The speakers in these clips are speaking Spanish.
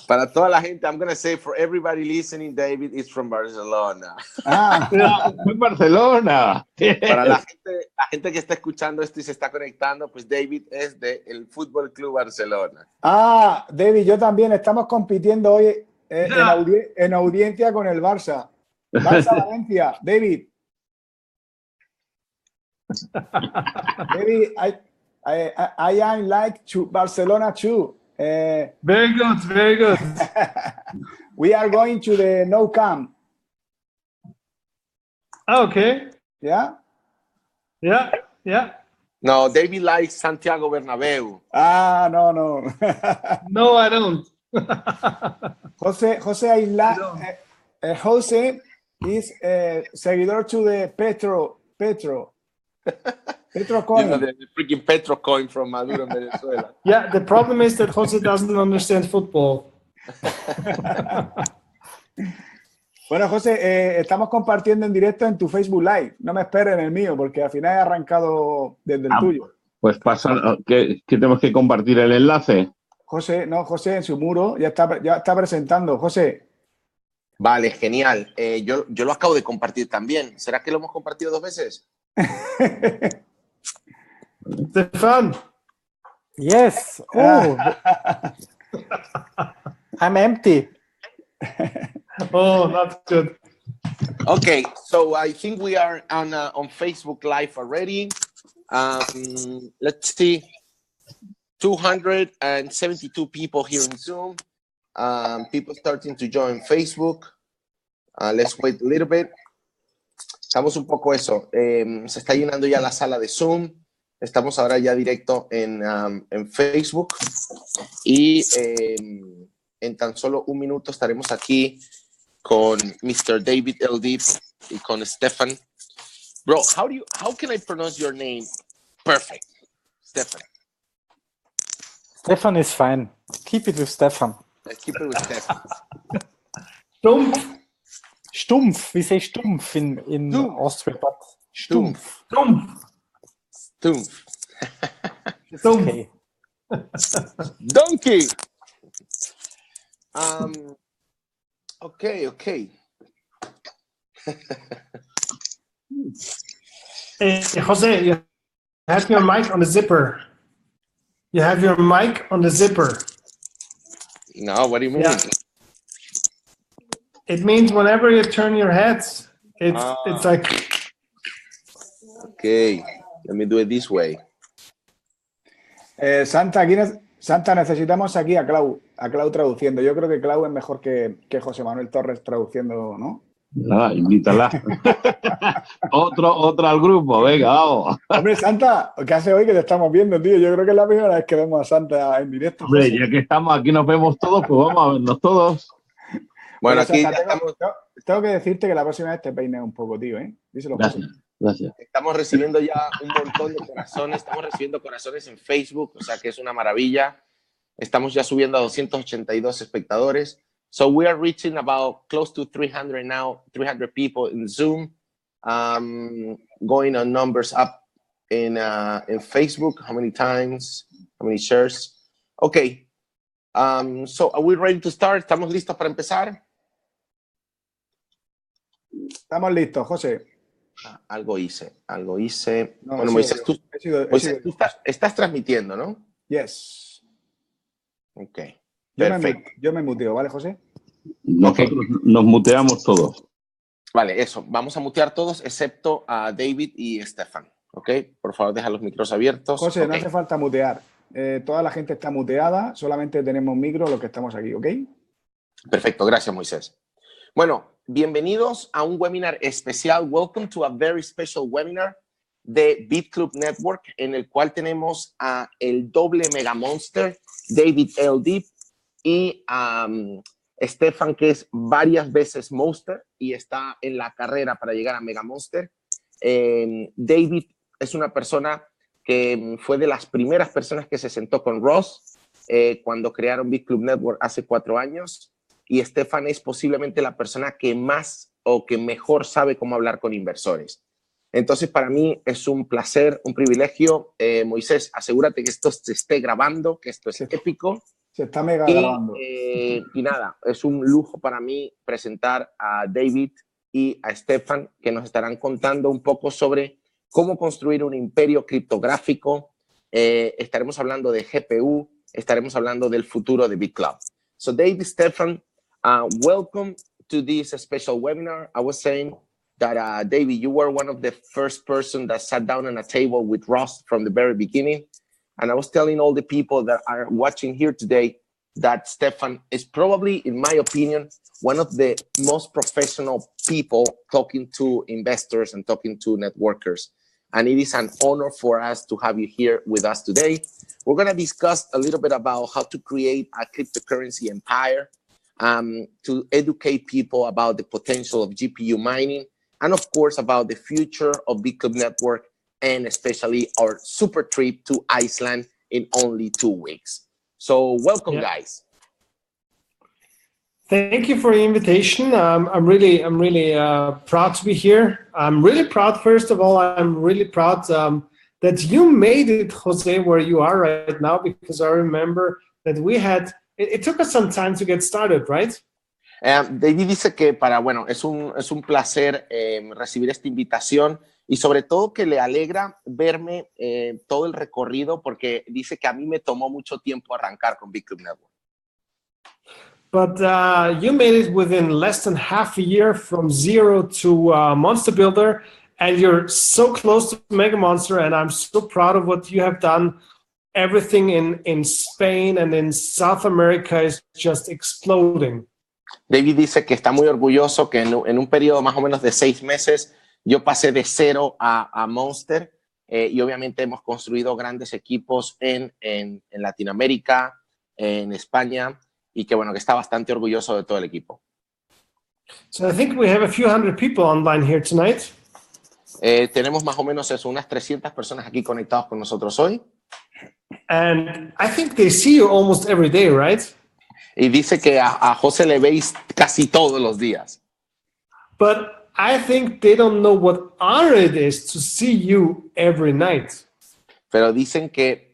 Para toda la gente, I'm going to say for everybody listening, David is from Barcelona. Barcelona. Para la gente que está escuchando esto y se está conectando, pues David es del Fútbol Club Barcelona. David, yo también. Estamos compitiendo hoy en audiencia con el Barça. Barça-Valencia. David. David, I am like to Barcelona too. Very good, very good. We are going to the No Camp. Okay. Yeah? Yeah, yeah. No, David likes Santiago Bernabéu. No. No, I don't. Jose is seguidor to the Petro coin. You know, the freaking Petro coin from Maduro in Venezuela. Yeah, the problem is that Jose doesn't understand football. Bueno, José, estamos compartiendo en directo en tu Facebook Live. No me esperes en el mío, porque al final he arrancado desde el tuyo. Pues pasa, ¿que tenemos que compartir el enlace? José en su muro ya está presentando. José. Vale, genial. Yo lo acabo de compartir también. ¿Será que lo hemos compartido 2 veces? Estefan. Yes. Oh. I'm empty. Oh, that's good. Okay, so I think we are on Facebook Live already. Let's see, 272 people here in Zoom. People starting to join Facebook. Let's wait a little bit. Estamos un poco eso. Se está llenando ya la sala de Zoom. Estamos ahora ya directo en Facebook. Y en tan solo un minuto estaremos aquí con Mr. David LD y con Estefan. Bro, how can I pronounce your name perfect? Stefan. Stefan is fine. Keep it with Stefan. Let's keep it with Stefan. Stumpf. Stumpf. We say stumpf in Austria, but stumpf. Stumpf. It's okay. Donkey. Okay. Jose, you have your mic on the zipper. You have your mic on the zipper. No, what do you mean? Yeah. It means whenever you turn your heads, it's like... Okay, let me do it this way. Santa, necesitamos aquí a Clau traduciendo. Yo creo que Clau es mejor que José Manuel Torres traduciendo, ¿no? Nada, invítala. Otra al grupo, venga, vamos. Hombre, Santa, ¿qué hace hoy que te estamos viendo, tío? Yo creo que es la primera vez que vemos a Santa en directo. Hombre, ya que estamos aquí, nos vemos todos, pues vamos a vernos todos. Bueno, aquí Santa, tengo que decirte que la próxima vez te peines un poco, tío, ¿eh? Díselo. Gracias. Estamos recibiendo ya un montón de corazones. Estamos recibiendo corazones en Facebook, o sea que es una maravilla. Estamos ya subiendo a 282 espectadores. So we are reaching about close to 300 now, 300 people in Zoom. Going on numbers up in Facebook. How many times? How many shares? Okay. So are we ready to start? ¿Estamos listos para empezar? Estamos listos, José. Algo hice. No, bueno, Moises, tú estás transmitiendo, ¿no? Yes. Ok. Perfecto. Yo me muteo, ¿vale, José? Nosotros nos muteamos todos. Vale, eso. Vamos a mutear todos excepto a David y Estefan. ¿Ok? Por favor, deja los micros abiertos. José, okay. No hace falta mutear. Toda la gente está muteada. Solamente tenemos micro los que estamos aquí, ¿ok? Perfecto. Gracias, Moisés. Bueno, bienvenidos a un webinar especial. Welcome to a very special webinar de Bitclub Network, en el cual tenemos a el doble mega monster, David LD, y Estefan, que es varias veces monster y está en la carrera para llegar a mega monster. David es una persona que fue de las primeras personas que se sentó con Ross cuando crearon Bitclub Network hace 4 años. Y Estefan es posiblemente la persona que más o que mejor sabe cómo hablar con inversores. Entonces, para mí es un placer, un privilegio. Moisés, asegúrate que esto se esté grabando, que esto es épico. Se está mega grabando. Y nada, es un lujo para mí presentar a David y a Estefan, que nos estarán contando un poco sobre cómo construir un imperio criptográfico. Estaremos hablando de GPU, estaremos hablando del futuro de Bitclub. So David, Estefan, welcome to this special webinar. I was saying that, David, you were one of the first person that sat down on a table with Ross from the very beginning. And I was telling all the people that are watching here today that Estefan is probably, in my opinion, one of the most professional people talking to investors and talking to networkers. And it is an honor for us to have you here with us today. We're going to discuss a little bit about how to create a cryptocurrency empire, to educate people about the potential of GPU mining, and of course about the future of Bitclub Network, and especially our super trip to Iceland in only 2 weeks. So welcome, guys. Thank you for the invitation. I'm really proud to be here. I'm really proud, first of all, I'm really proud that you made it, Jose, where you are right now, because I remember that we had, it took us some time to get started, right? David dice que es un placer recibir esta invitación y sobre todo que le alegra verme todo el recorrido, porque dice que a mí me tomó mucho tiempo arrancar con Bitclub Network. But you made it within less than half a year from zero to Monster Builder, and you're so close to Mega Monster, and I'm so proud of what you have done. Everything in Spain and in South America is just exploding. David dice que está muy orgulloso que en un periodo más o menos de 6 meses yo pasé de 0 a Monster, y obviamente hemos construido grandes equipos en Latinoamérica, en España, y que que está bastante orgulloso de todo el equipo. So I think we have a few hundred people online here tonight. Tenemos más o menos unas 300 personas aquí conectados con nosotros hoy. And I think they see you almost every day, right? Y dice que a José le veis casi todos los días. But I think they don't know what honor it is to see you every night. Pero dicen que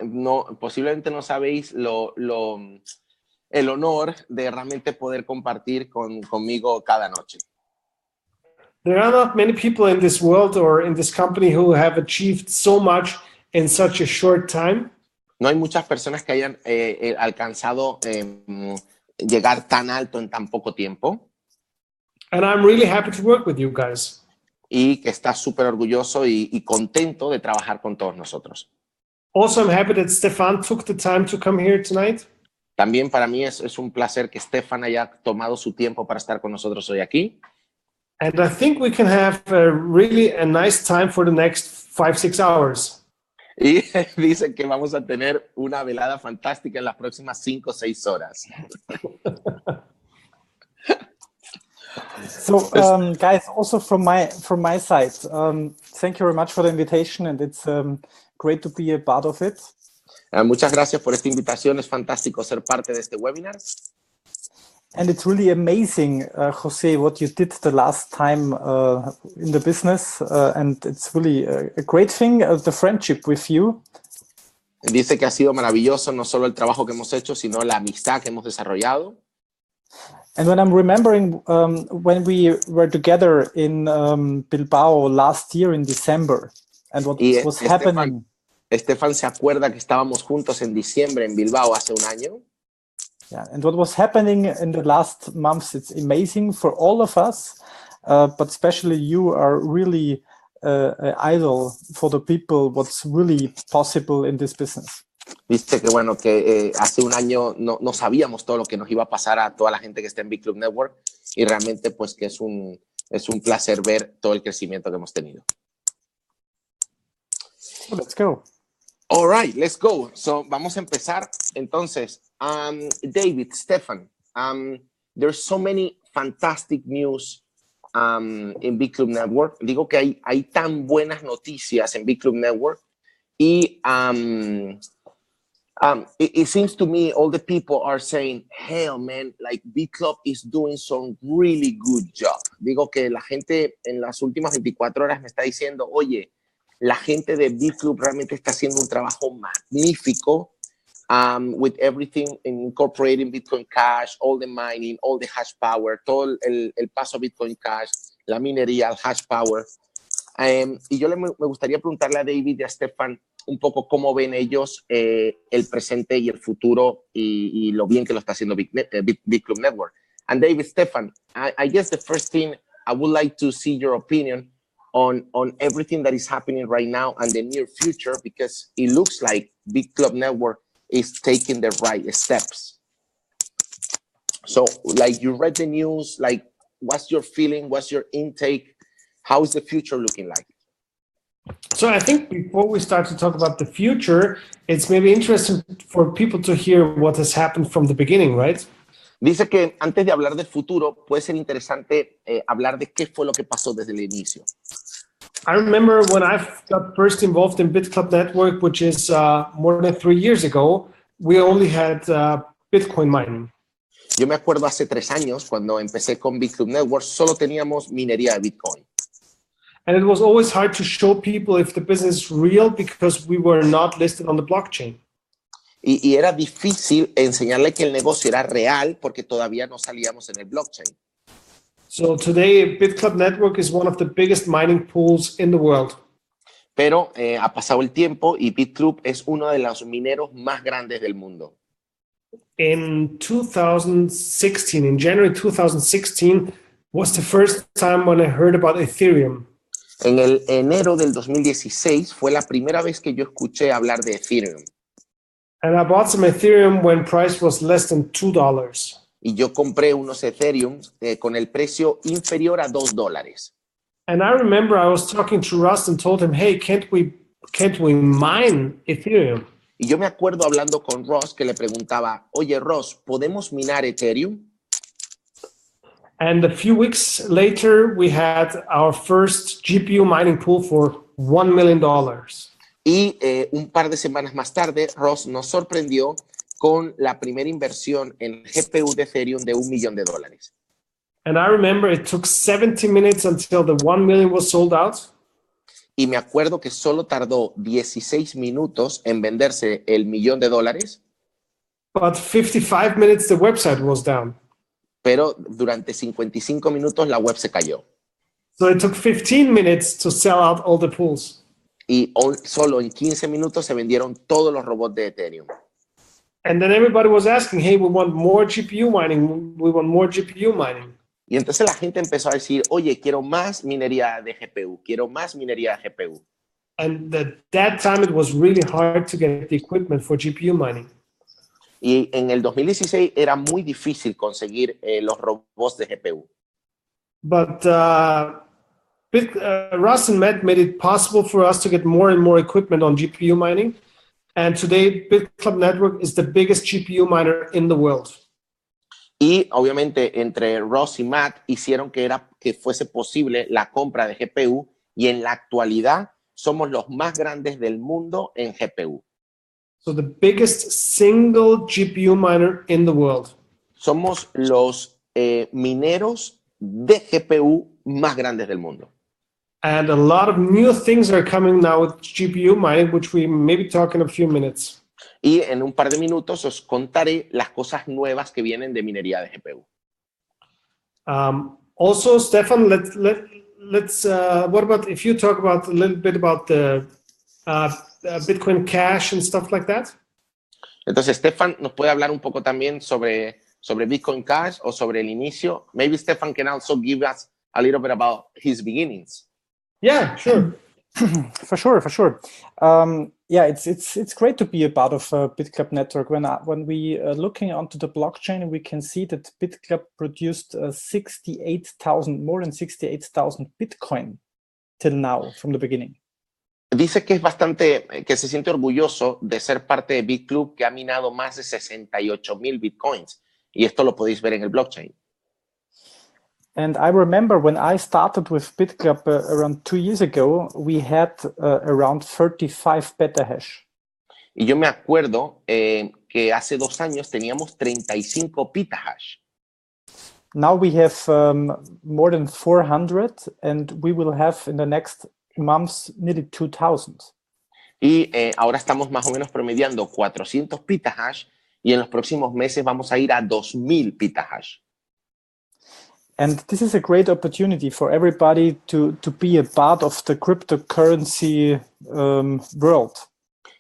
posiblemente no sabéis el honor de realmente poder compartir conmigo cada noche. There are not many people in this world or in this company who have achieved so much in such a short time. No hay muchas personas que hayan alcanzado llegar tan alto en tan poco tiempo. And I'm really happy to work with you guys. Y que está súper orgulloso y contento de trabajar con todos nosotros. Also, I'm happy that Stefan took the time to come here tonight. También para mí es un placer que Estefan haya tomado su tiempo para estar con nosotros hoy aquí. And I think we can have a nice time for the next 5-6 hours. Y dice que vamos a tener una velada fantástica en las próximas 5 o 6 horas. So, guys, also from my side, thank you very much for the invitation, and it's great to be a part of it. Muchas gracias por esta invitación. Es fantástico ser parte de este webinar. And it's really amazing, Jose, what you did the last time in the business, and it's really a great thing, the friendship with you. Dice que ha sido maravilloso no solo el trabajo que hemos hecho, sino la amistad que hemos desarrollado. And when I'm remembering when we were together in Bilbao last year in December, and what was happening. Estefan se acuerda que estábamos juntos en diciembre en Bilbao hace un año. Yeah, and what was happening in the last months, it's amazing for all of us, but especially you are really an idol for the people, what's really possible in this business. Dice que que hace un año no sabíamos todo lo que nos iba a pasar a toda la gente que está en Bitclub Network, y realmente pues que es un placer ver todo el crecimiento que hemos tenido. Let's go. All right, let's go. So vamos a empezar. Entonces, David, Estefan, there's so many fantastic news in Bitclub Network. Digo que hay tan buenas noticias en Bitclub Network, y it seems to me all the people are saying, hell man, like Bitclub is doing some really good job. Digo que la gente en las últimas 24 horas me está diciendo, oye, la gente de Bitclub realmente está haciendo un trabajo magnífico with everything incorporating Bitcoin Cash, all the mining, all the hash power, todo el paso a Bitcoin Cash, la minería, el hash power. Y yo me gustaría preguntarle a David y a Estefan un poco cómo ven ellos el presente y el futuro y lo bien que lo está haciendo Bitclub Network. And David, Estefan, I guess the first thing I would like to see your opinion on everything that is happening right now and the near future, because it looks like Bitclub Network is taking the right steps. So, like, you read the news, like, what's your feeling? What's your intake? How is the future looking like? So I think before we start to talk about the future, it's maybe interesting for people to hear what has happened from the beginning, right? Dice que antes de hablar del futuro, puede ser interesante hablar de qué fue lo que pasó desde el inicio. I remember when I got first involved in Bitclub Network, which is more than 3 years ago, we only had Bitcoin mining. Yo me acuerdo hace 3 años, cuando empecé con Bitclub Network, solo teníamos minería de Bitcoin. And it was always hard to show people if the business is real because we were not listed on the blockchain. Y era difícil enseñarle que el negocio era real porque todavía no salíamos en el blockchain. So today, Bitclub Network is one of the biggest mining pools in the world. Pero ha pasado el tiempo y Bitclub es uno de los mineros más grandes del mundo. In 2016, in January 2016, was the first time when I heard about Ethereum. En el enero del 2016 fue la primera vez que yo escuché hablar de Ethereum. And I bought some Ethereum when price was less than $2. Y yo compré unos Ethereum con el precio inferior a $2. And I remember I was talking to Rust and told him, hey, can't we mine Ethereum? Y yo me acuerdo hablando con Ross que le preguntaba, oye Ross, ¿podemos minar Ethereum? And a few weeks later, we had our first GPU mining pool for $1 million. Y un par de semanas más tarde, Ross nos sorprendió con la primera inversión en GPU de Ethereum de $1 millón. And I remember it took 70 minutes until the 1 million was sold out. Y me acuerdo que solo tardó 16 minutos en venderse el $1 millón. But 55 minutes, the website was down. Pero durante 55 minutos la web se cayó. So it took 15 minutes to sell out all the pools. Y solo en 15 minutos se vendieron todos los robots de Ethereum. And then everybody was asking, hey, we want more GPU mining. We want more GPU mining. Y entonces la gente empezó a decir, oye, quiero más minería de GPU, quiero más minería de GPU. And at that time, it was really hard to get the equipment for GPU mining. Y en el 2016 era muy difícil conseguir los robots de GPU. But Russ and Matt made it possible for us to get more and more equipment on GPU mining. And today, Bitclub Network is the biggest GPU miner in the world. Y obviamente entre Ross y Matt hicieron que fuese posible la compra de GPU y en la actualidad somos los más grandes del mundo en GPU. So the biggest single GPU miner in the world. Somos los mineros de GPU más grandes del mundo. And a lot of new things are coming now with GPU mining, which we maybe talk in a few minutes. Y en un par de minutos os contaré las cosas nuevas que vienen de minería de GPU. Also, Stefan, let's what about if you talk about a little bit about the Bitcoin Cash and stuff like that? Entonces, Estefan nos puede hablar un poco también sobre Bitcoin Cash o sobre el inicio. Maybe Estefan can also give us a little bit about his beginnings. Yeah, sure. For sure. Yeah, it's great to be a part of Bitclub Network. When we are looking onto the blockchain, we can see that Bitclub produced more than 68,000 Bitcoin till now from the beginning. Dice que que se siente orgulloso de ser parte de Bitclub, que ha minado más de 68,000 Bitcoins. Y esto lo podéis ver en el blockchain. And I remember when I started with Bitclub around 2 years ago, we had around 35 petahash. Y yo me acuerdo que hace 2 años teníamos 35 petahash. Now we have more than 400, and we will have in the next months nearly 2,000. Y ahora estamos más o menos promediando 400 petahash y en los próximos meses vamos a ir a 2000 petahash. And this is a great opportunity for everybody to be a part of the cryptocurrency world.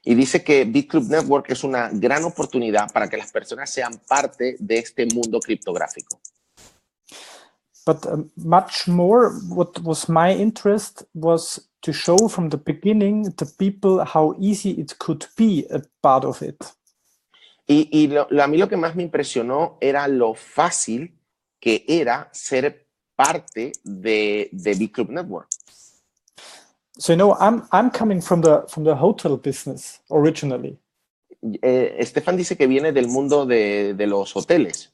Y dice que Bitclub Network es una gran oportunidad para que las personas sean parte de este mundo criptográfico. But much more, what was my interest was to show from the beginning the people how easy it could be a part of it. Y a mí lo que más me impresionó era lo fácil que era ser parte de Bitclub Network. So I'm coming from the hotel business originally. Estefan dice que viene del mundo de los hoteles.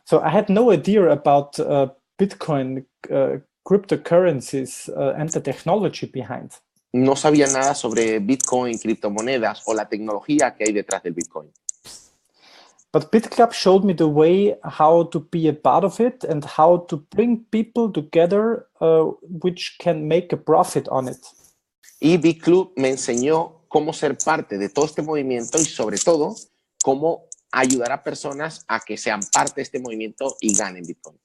So I had no idea about Bitcoin, cryptocurrencies, and the technology behind. No sabía nada sobre Bitcoin, criptomonedas o la tecnología que hay detrás del Bitcoin. But Bitclub showed me the way how to be a part of it and how to bring people together which can make a profit on it. Y Bitclub me enseñó cómo ser parte de todo este movimiento y sobre todo cómo ayudar a personas a que sean parte de este movimiento y ganen Bitcoin.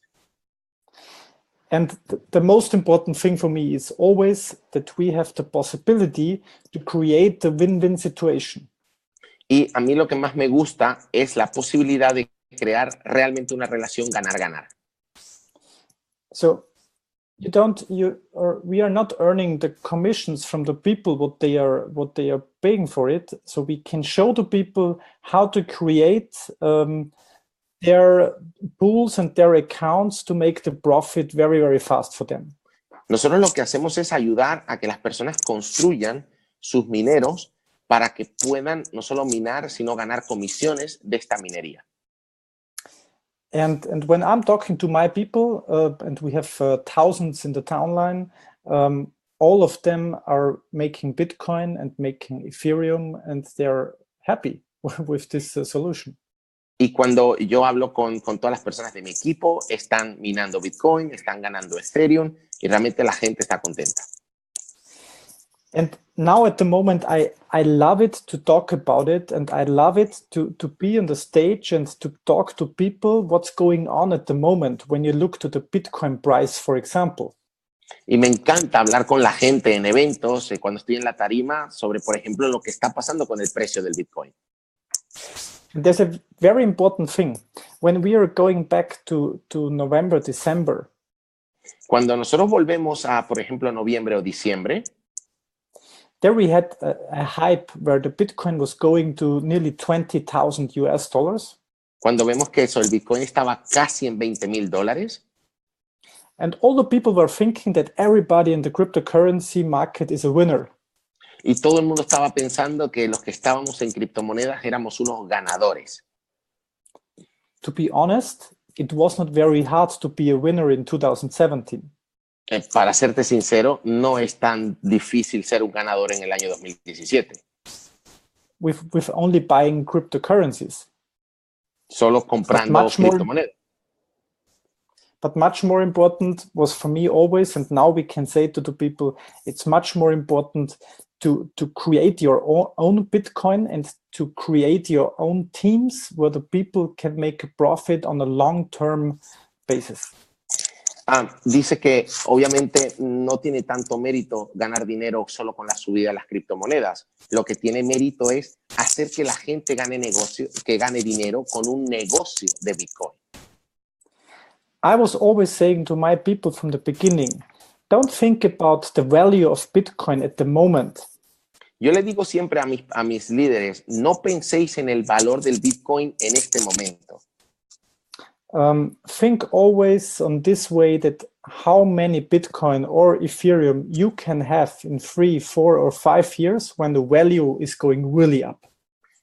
And the most important thing for me is always that we have the possibility to create the win-win situation. Y a mí lo que más me gusta es la posibilidad de crear realmente una relación ganar-ganar. So we are not earning the commissions from the people what they are paying for it. So we can show the people how to create their pools and their accounts to make the profit very, very fast for them. Nosotros lo que hacemos es ayudar a que las personas construyan sus mineros para que puedan no solo minar, sino ganar comisiones de esta minería. And when I'm talking to my people, and we have thousands in the townline, all of them are making Bitcoin and making Ethereum, and they're happy with this solution. Y cuando yo hablo con todas las personas de mi equipo, están minando Bitcoin, están ganando Ethereum y realmente la gente está contenta. And now at the moment, I love it to talk about it, and I love it to be on the stage and to talk to people what's going on at the moment when you look to the Bitcoin price, for example. Y me encanta hablar con la gente en eventos, cuando estoy en la tarima, sobre, por ejemplo, lo que está pasando con el precio del Bitcoin. There's a very important thing. When we are going back to November, December. Cuando nosotros volvemos a, por ejemplo, noviembre o diciembre, there we had a hype where the Bitcoin was going to nearly $20,000. Cuando vemos que eso, el Bitcoin estaba casi en $20,000. And all the people were thinking that everybody in the cryptocurrency market is a winner. Y todo el mundo estaba pensando que los que estábamos en criptomonedas éramos unos ganadores. To be honest, it was not very hard to be a winner in 2017. Para serte sincero, no es tan difícil ser un ganador en el año 2017. With only buying cryptocurrencies. Solo comprando criptomonedas. But much more important was for me always, and now we can say to the people, it's much more important to create your own Bitcoin and to create your own teams where the people can make a profit on a long-term basis. Dice que obviamente no tiene tanto mérito ganar dinero solo con la subida de las criptomonedas. Lo que tiene mérito es hacer que la gente gane dinero con un negocio de Bitcoin. I was always saying to my people from the beginning, don't think about the value of Bitcoin at the moment. Yo le digo siempre a mis líderes, no penséis en el valor del Bitcoin en este momento. Think always on this way that how many Bitcoin or Ethereum you can have in 3, 4, or 5 years when the value is going really up.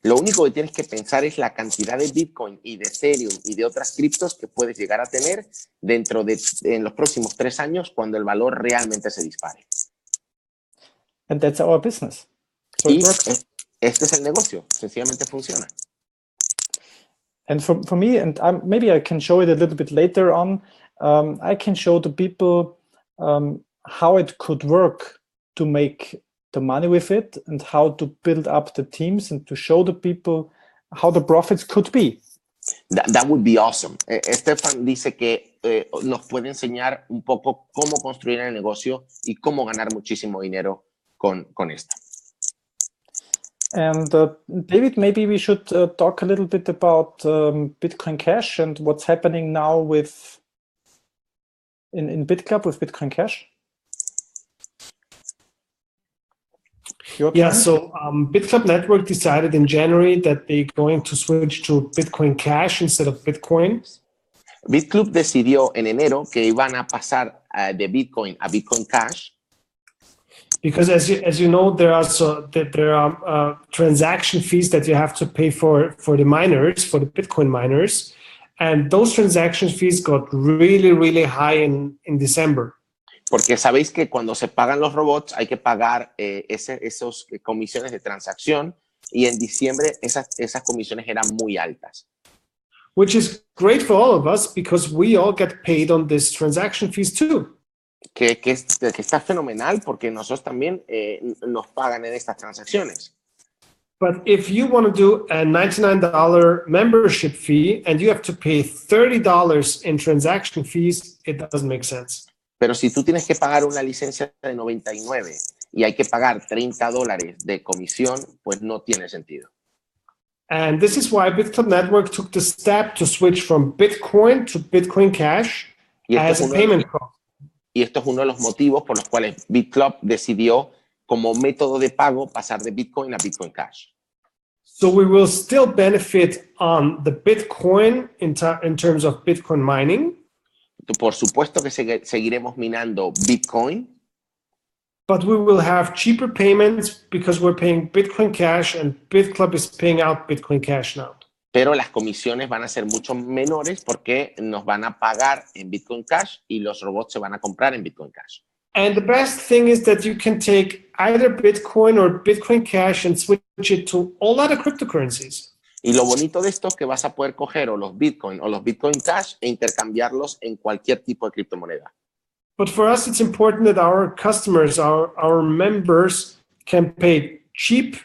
Lo único que tienes que pensar es la cantidad de Bitcoin y de Ethereum y de otras criptos que puedes llegar a tener en los próximos 3 años cuando el valor realmente se dispare. And that's our business. So y it works. Este es el negocio, sencillamente funciona. And for me, and maybe I can show it a little bit later on, I can show the people how it could work to make the money with it and how to build up the teams and to show the people how the profits could be. That would be awesome. Estefan dice que nos puede enseñar un poco cómo construir el negocio y cómo ganar muchísimo dinero con esto. And David, maybe we should talk a little bit about Bitcoin Cash and what's happening now with in Bitclub with Bitcoin Cash. Yeah, so Bitclub Network decided in January that they're going to switch to Bitcoin Cash instead of Bitcoin. Bitclub decidió en enero que iban a pasar de Bitcoin a Bitcoin Cash. Because as you know, there are transaction fees that you have to pay for the miners, for the Bitcoin miners, and those transaction fees got really, really high in December. Porque sabéis que cuando se pagan los robots hay que pagar esos comisiones de transacción y en diciembre esas comisiones eran muy altas. Which is great for all of us because we all get paid on these transaction fees too. Que está fenomenal porque nosotros también nos pagan en estas transacciones. But if you want to do a $99 membership fee and you have to pay $30 in transaction fees, it doesn't make sense. Pero si tú tienes que pagar una licencia de 99 y hay que pagar $30 de comisión, pues no tiene sentido. And this is why Bitclub Network took the step to switch from Bitcoin to Bitcoin Cash as a payment cost. Y esto es uno de los motivos por los cuales Bitclub decidió como método de pago pasar de Bitcoin a Bitcoin Cash. So we will still benefit on the Bitcoin in terms of Bitcoin mining. Por supuesto que seguiremos minando Bitcoin. But we will have cheaper payments because we're paying Bitcoin Cash and Bitclub is paying out Bitcoin Cash now. Pero las comisiones van a ser mucho menores porque nos van a pagar en Bitcoin Cash y los robots se van a comprar en Bitcoin Cash. And the best thing is that you can take either Bitcoin or Bitcoin Cash and switch it to all other cryptocurrencies. Y lo bonito de esto es que vas a poder coger o los Bitcoin o los Bitcoin Cash e intercambiarlos en cualquier tipo de criptomoneda. But for us, it's important that our customers, our members can pay cheap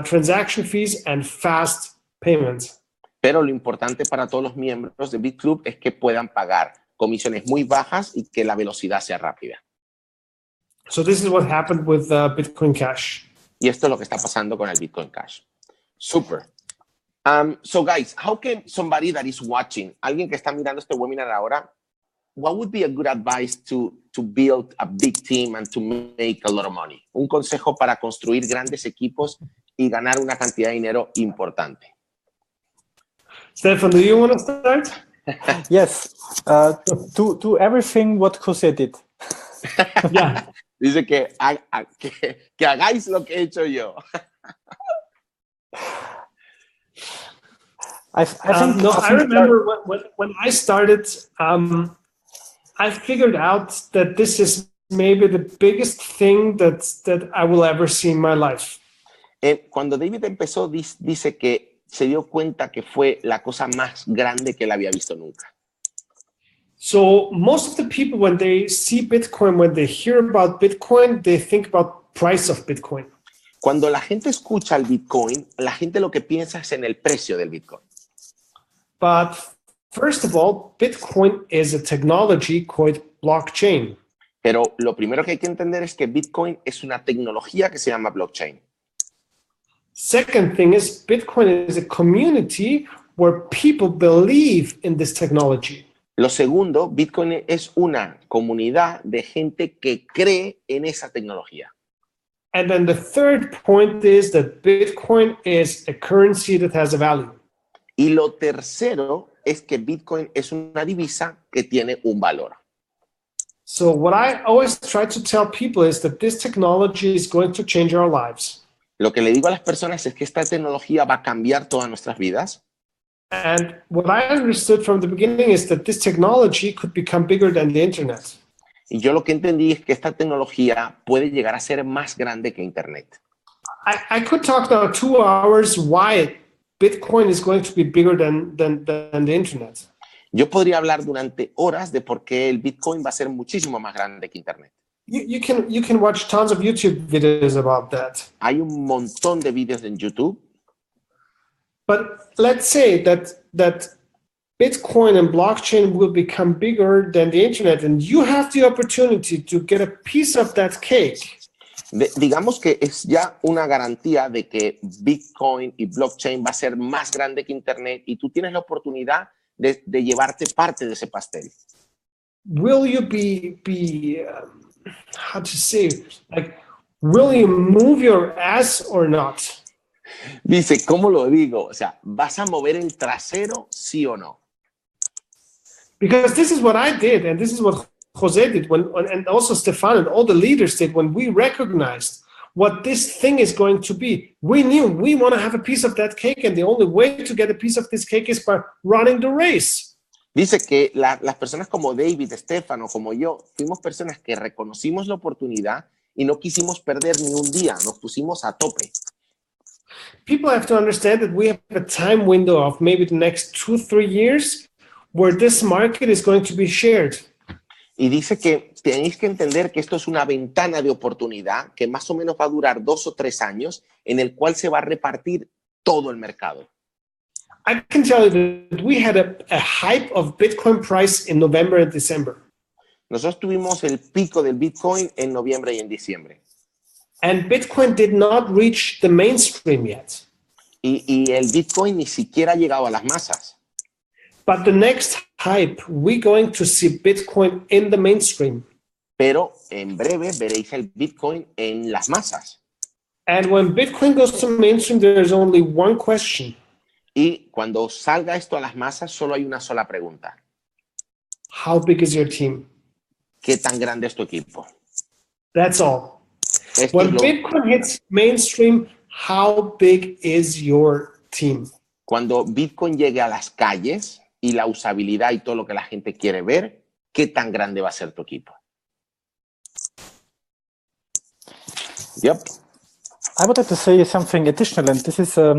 transaction fees and fast payments. Pero lo importante para todos los miembros de Bitclub es que puedan pagar comisiones muy bajas y que la velocidad sea rápida. So this is what happened with Bitcoin Cash. Y esto es lo que está pasando con el Bitcoin Cash. Super. So guys, how can somebody that is watching, alguien que está mirando este webinar ahora, what would be a good advice to build a big team and to make a lot of money? Un consejo para construir grandes equipos y ganar una cantidad de dinero importante. Stefan, do you want to start? Yes. Do everything what Jose did. Yeah. Dice que hagáis lo que he hecho yo. I think no, I remember when I started, I figured out that this is maybe the biggest thing that I will ever see in my life. Cuando David empezó, dice que se dio cuenta que fue la cosa más grande que él había visto nunca. So most of the people, when they see Bitcoin, when they hear about Bitcoin, they think about price of Bitcoin. Cuando la gente escucha el Bitcoin, la gente lo que piensa es en el precio del Bitcoin. But first of all, Bitcoin is a technology called blockchain. Pero lo primero que hay que entender es que Bitcoin es una tecnología que se llama blockchain. Second thing is Bitcoin is a community where people believe in this technology. Lo segundo, Bitcoin es una comunidad de gente que cree en esa tecnología. And then the third point is that Bitcoin is a currency that has a value. Y lo tercero es que Bitcoin es una divisa que tiene un valor. So what I always try to tell people is that this technology is going to change our lives. Lo que le digo a las personas es que esta tecnología va a cambiar todas nuestras vidas. And what I understood from the beginning is that this technology could become bigger than the internet. Y yo lo que entendí es que esta tecnología puede llegar a ser más grande que Internet. I could talk now 2 hours why Bitcoin is going to be bigger than the internet. Yo podría hablar durante horas de por qué el Bitcoin va a ser muchísimo más grande que Internet. You can watch tons of YouTube videos about that. Hay un montón de vídeos en YouTube. But let's say that Bitcoin and blockchain will become bigger than the internet, and you have the opportunity to get a piece of that cake. Digamos que es ya una garantía de que Bitcoin y blockchain va a ser más grande que internet y tú tienes la oportunidad de llevarte parte de ese pastel. Will you how to say, like, will you move your ass or not? Dice, ¿cómo lo digo? O sea, ¿vas a mover el trasero, sí o no? Because this is what I did, and this is what Jose did, and also Estefan and all the leaders did when we recognized what this thing is going to be. We knew we want to have a piece of that cake, and the only way to get a piece of this cake is by running the race. Dice que las personas como David, Estefan o como yo, fuimos personas que reconocimos la oportunidad y no quisimos perder ni un día, nos pusimos a tope. People have to understand that we have a time window of maybe the next 2-3 years where this market is going to be shared. Y dice que tenéis que entender que esto es una ventana de oportunidad que más o menos va a durar 2 o 3 años en el cual se va a repartir todo el mercado. I can tell you that we had a hype of Bitcoin price in November and December. Nosotros tuvimos el pico del Bitcoin en noviembre y en diciembre. And Bitcoin did not reach the mainstream yet. Y el Bitcoin ni siquiera ha llegado a las masas. But the next hype, we're going to see Bitcoin in the mainstream. Pero en breve veréis el Bitcoin en las masas. And when Bitcoin goes to mainstream, there's only one question. Y cuando salga esto a las masas, solo hay una sola pregunta. How big is your team? ¿Qué tan grande es tu equipo? That's all. Esto When es lo- Bitcoin hits mainstream, how big is your team? Cuando Bitcoin llegue a las calles y la usabilidad y todo lo que la gente quiere ver, ¿qué tan grande va a ser tu equipo? Yep. I would like to say something additional, and this is, to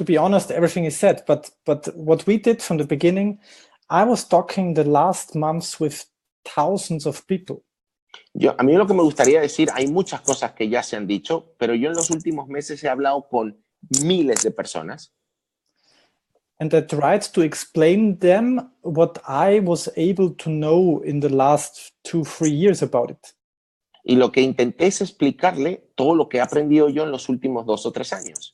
be honest, everything is said, but what we did from the beginning, I was talking the last months with thousands of people. A mí lo que me gustaría decir, hay muchas cosas que ya se han dicho, pero yo en los últimos meses he hablado con miles de personas. And I tried to explain them what I was able to know in the last 2-3 years about it. Y lo que intenté es explicarle todo lo que he aprendido yo en los últimos 2 o 3 años.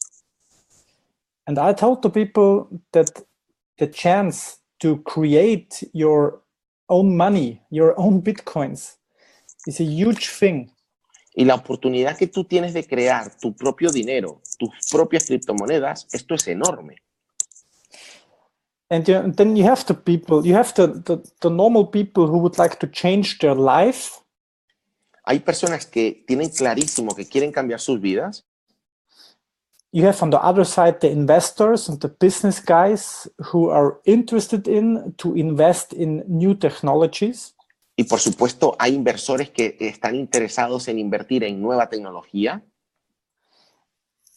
And I told the people that the chance to create your own money, your own Bitcoins, is a huge thing. Y la oportunidad que tú tienes de crear tu propio dinero, tus propias criptomonedas, esto es enorme. And then you have the people, you have the normal people who would like to change their life. Hay personas que tienen clarísimo que quieren cambiar sus vidas. You have on the other side the investors and the business guys who are interested in to invest in new technologies. Y por supuesto hay inversores que están interesados en invertir en nueva tecnología.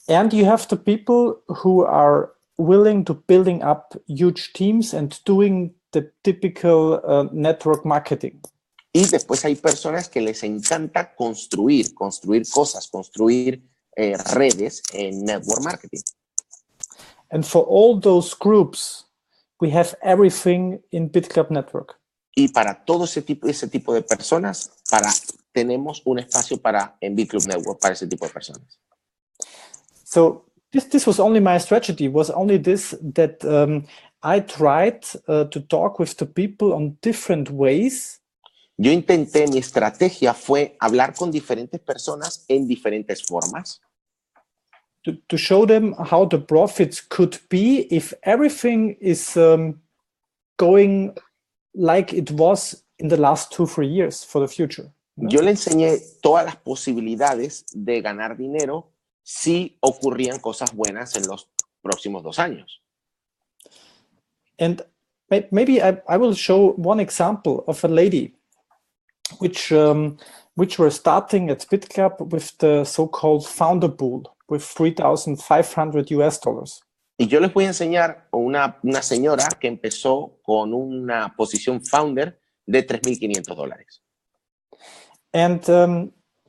And you have the people who are willing to building up huge teams and doing the typical network marketing. Y después hay personas que les encanta construir cosas, construir redes en network marketing. And for all those groups, we have everything in Bitclub Network. Y para todo ese tipo de personas, tenemos un espacio en Bitclub Network para ese tipo de personas. So this was only my strategy, was only this, that I tried to talk with the people on different ways. Yo intenté, mi estrategia fue hablar con diferentes personas en diferentes formas. To show them how the profits could be if everything is going like it was in the last 2-3 years for the future. Yo le enseñé todas las posibilidades de ganar dinero si ocurrían cosas buenas en los próximos 2 años. And maybe I will show one example of a lady which were starting at Bitclub with the so-called founder pool with $3,500. Y yo les voy a enseñar una señora que empezó con una posición founder de $3,500. And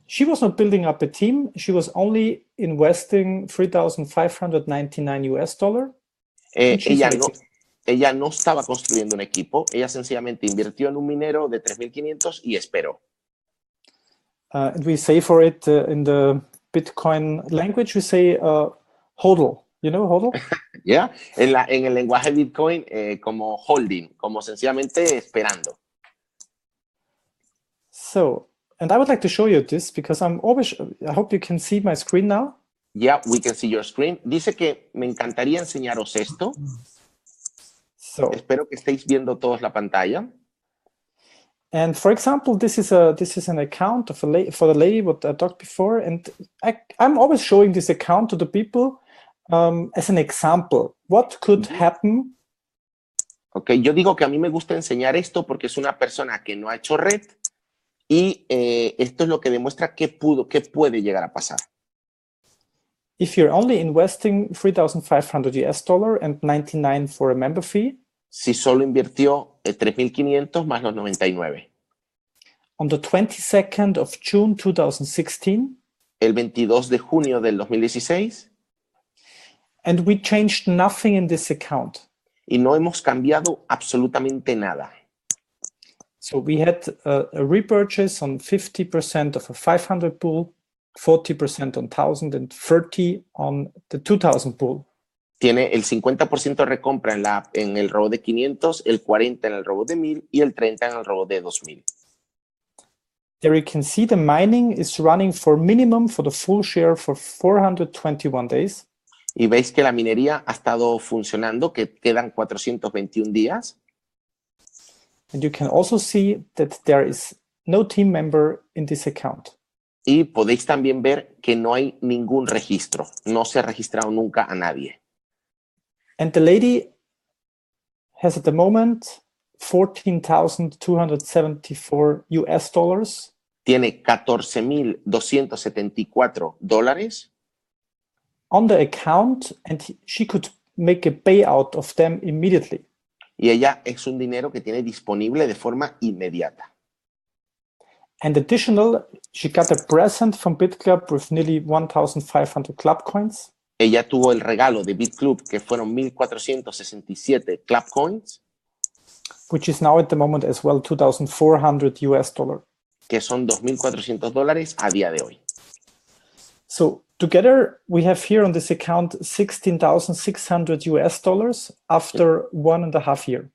she was not building up a team. She was only investing $3,599. Ella no estaba construyendo un equipo. Ella sencillamente invirtió en un minero de 3.500 y esperó. And we say for it in the Bitcoin language, we say hodl. You know hodl? Yeah. En el lenguaje Bitcoin, como holding, como sencillamente esperando. So, and I would like to show you this because I hope you can see my screen now. Yeah, we can see your screen. Dice que me encantaría enseñaros esto. So, espero que estéis viendo todos la pantalla. And for example, this is an account of for the lady what I talked before, and I'm always showing this account to the people as an example. What could happen? Ok, yo digo que a mí me gusta enseñar esto porque es una persona que no ha hecho red y esto es lo que demuestra qué puede llegar a pasar. If you're only investing $3,500 and 99 for a member fee. Si solo invirtió 3.500 más los 99. On the 22nd of June 2016. El 22 de junio del 2016. And we changed nothing in this account. Y no hemos cambiado absolutamente nada. So we had a repurchase on 50% of a 500 pool, 40% on 1,000 and 30 on the 2,000 pool. Tiene el 50% de recompra en el robo de 500, el 40% en el robo de 1,000 y el 30% en el robo de 2,000. There you can see the mining is running for minimum for the full share for 421 days. Y veis que la minería ha estado funcionando, que quedan 421 días. And you can also see that there is no team member in this account. Y podéis también ver que no hay ningún registro. No se ha registrado nunca a nadie. And the lady has at the moment $14,274. Tiene $14,274 on the account, and she could make a payout of them immediately. Y ella es un dinero que tiene disponible de forma inmediata. And additional, she got a present from Bitclub with nearly 1,500 club coins. Ella tuvo el regalo de Bitclub, que fueron 1,467 club coins. Which is now at the moment as well $2,400. Que son $2,400 a día de hoy. So together we have here on this account $16,600 after 1.5 years.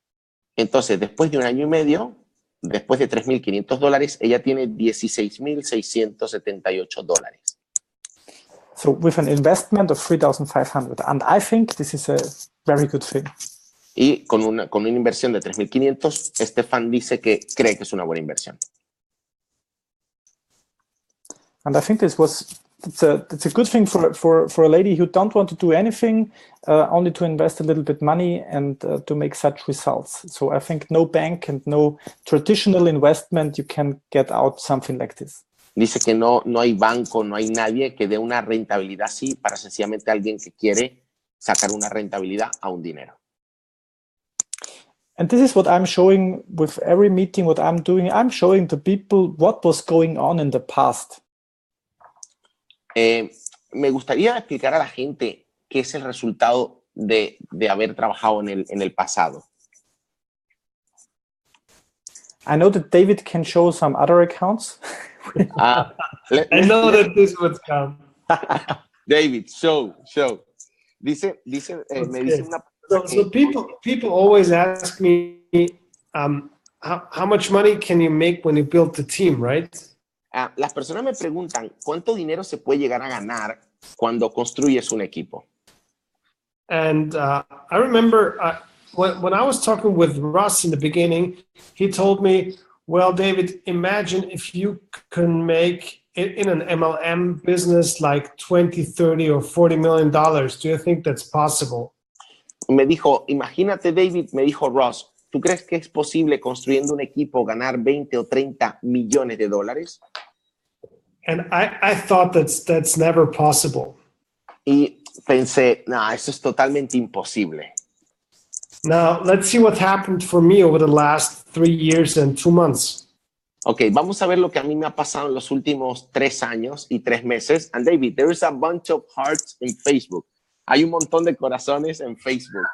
Entonces, después de un año y medio, después de $3,500, ella tiene $16,678. So with an investment of 3,500, and I think this is a very good thing. Y con una inversión de 3.500, Estefan dice que cree que es una buena inversión. And I think it's a good thing for a lady who don't want to do anything, only to invest a little bit money and to make such results. So I think no bank and no traditional investment you can get out something like this. Dice que no hay banco, no hay nadie que dé una rentabilidad así para sencillamente alguien que quiere sacar una rentabilidad a un dinero. And this is what I'm showing with every meeting, what I'm doing. I'm showing the people what was going on in the past. Me gustaría explicar a la gente qué es el resultado de haber trabajado en el pasado. I know that David can show some other accounts. I know that this would come. David, show. Dice, me dice una persona so people always ask me, how much money can you make when you build the team, right? Las personas me preguntan cuánto dinero se puede llegar a ganar cuando construyes un equipo. And I remember when I was talking with Russ in the beginning, he told me, well, David, imagine if you can make in an MLM business like 20, 30 or $40 million. Do you think that's possible? Me dijo, imagínate, David, me dijo Ross, ¿tú crees que es posible construyendo un equipo ganar 20 o 30 millones de dólares? And I thought that's never possible. Y pensé, no, eso es totalmente imposible. Now, let's see what happened for me over the last 3 years and 2 months. Ok, vamos a ver lo que a mí me ha pasado en los últimos 3 años y 3 meses. And David, there is a bunch of hearts in Facebook. Hay un montón de corazones en Facebook.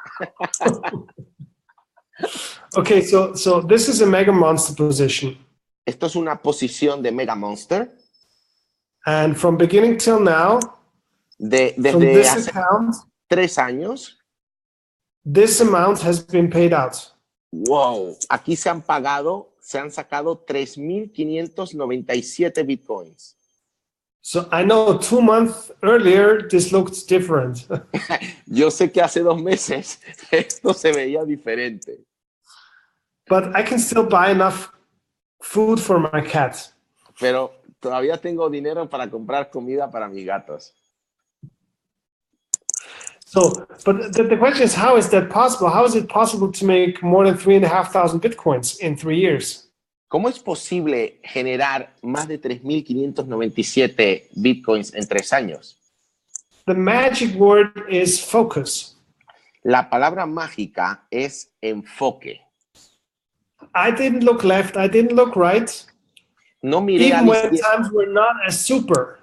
Okay, so this is a mega monster position. Esto es una posición de Mega Monster. And from beginning till now, from Desde this hace account, 3 años. this amount has been paid out. Wow, aquí se han sacado 3,597 bitcoins. So I know 2 months earlier, this looked different. Yo sé que hace 2 meses esto se veía diferente, But I can still buy enough food for my cat. pero todavía tengo dinero para comprar comida para mis gatos. So, but the question is, how is that possible? How is it possible to make more than 3,500 bitcoins in 3 years? ¿Cómo es posible generar más de 3,597 bitcoins en 3 años? The magic word is focus. La palabra mágica es enfoque. I didn't look left, I didn't look right, No miré a even la when izquierda, times were not as super.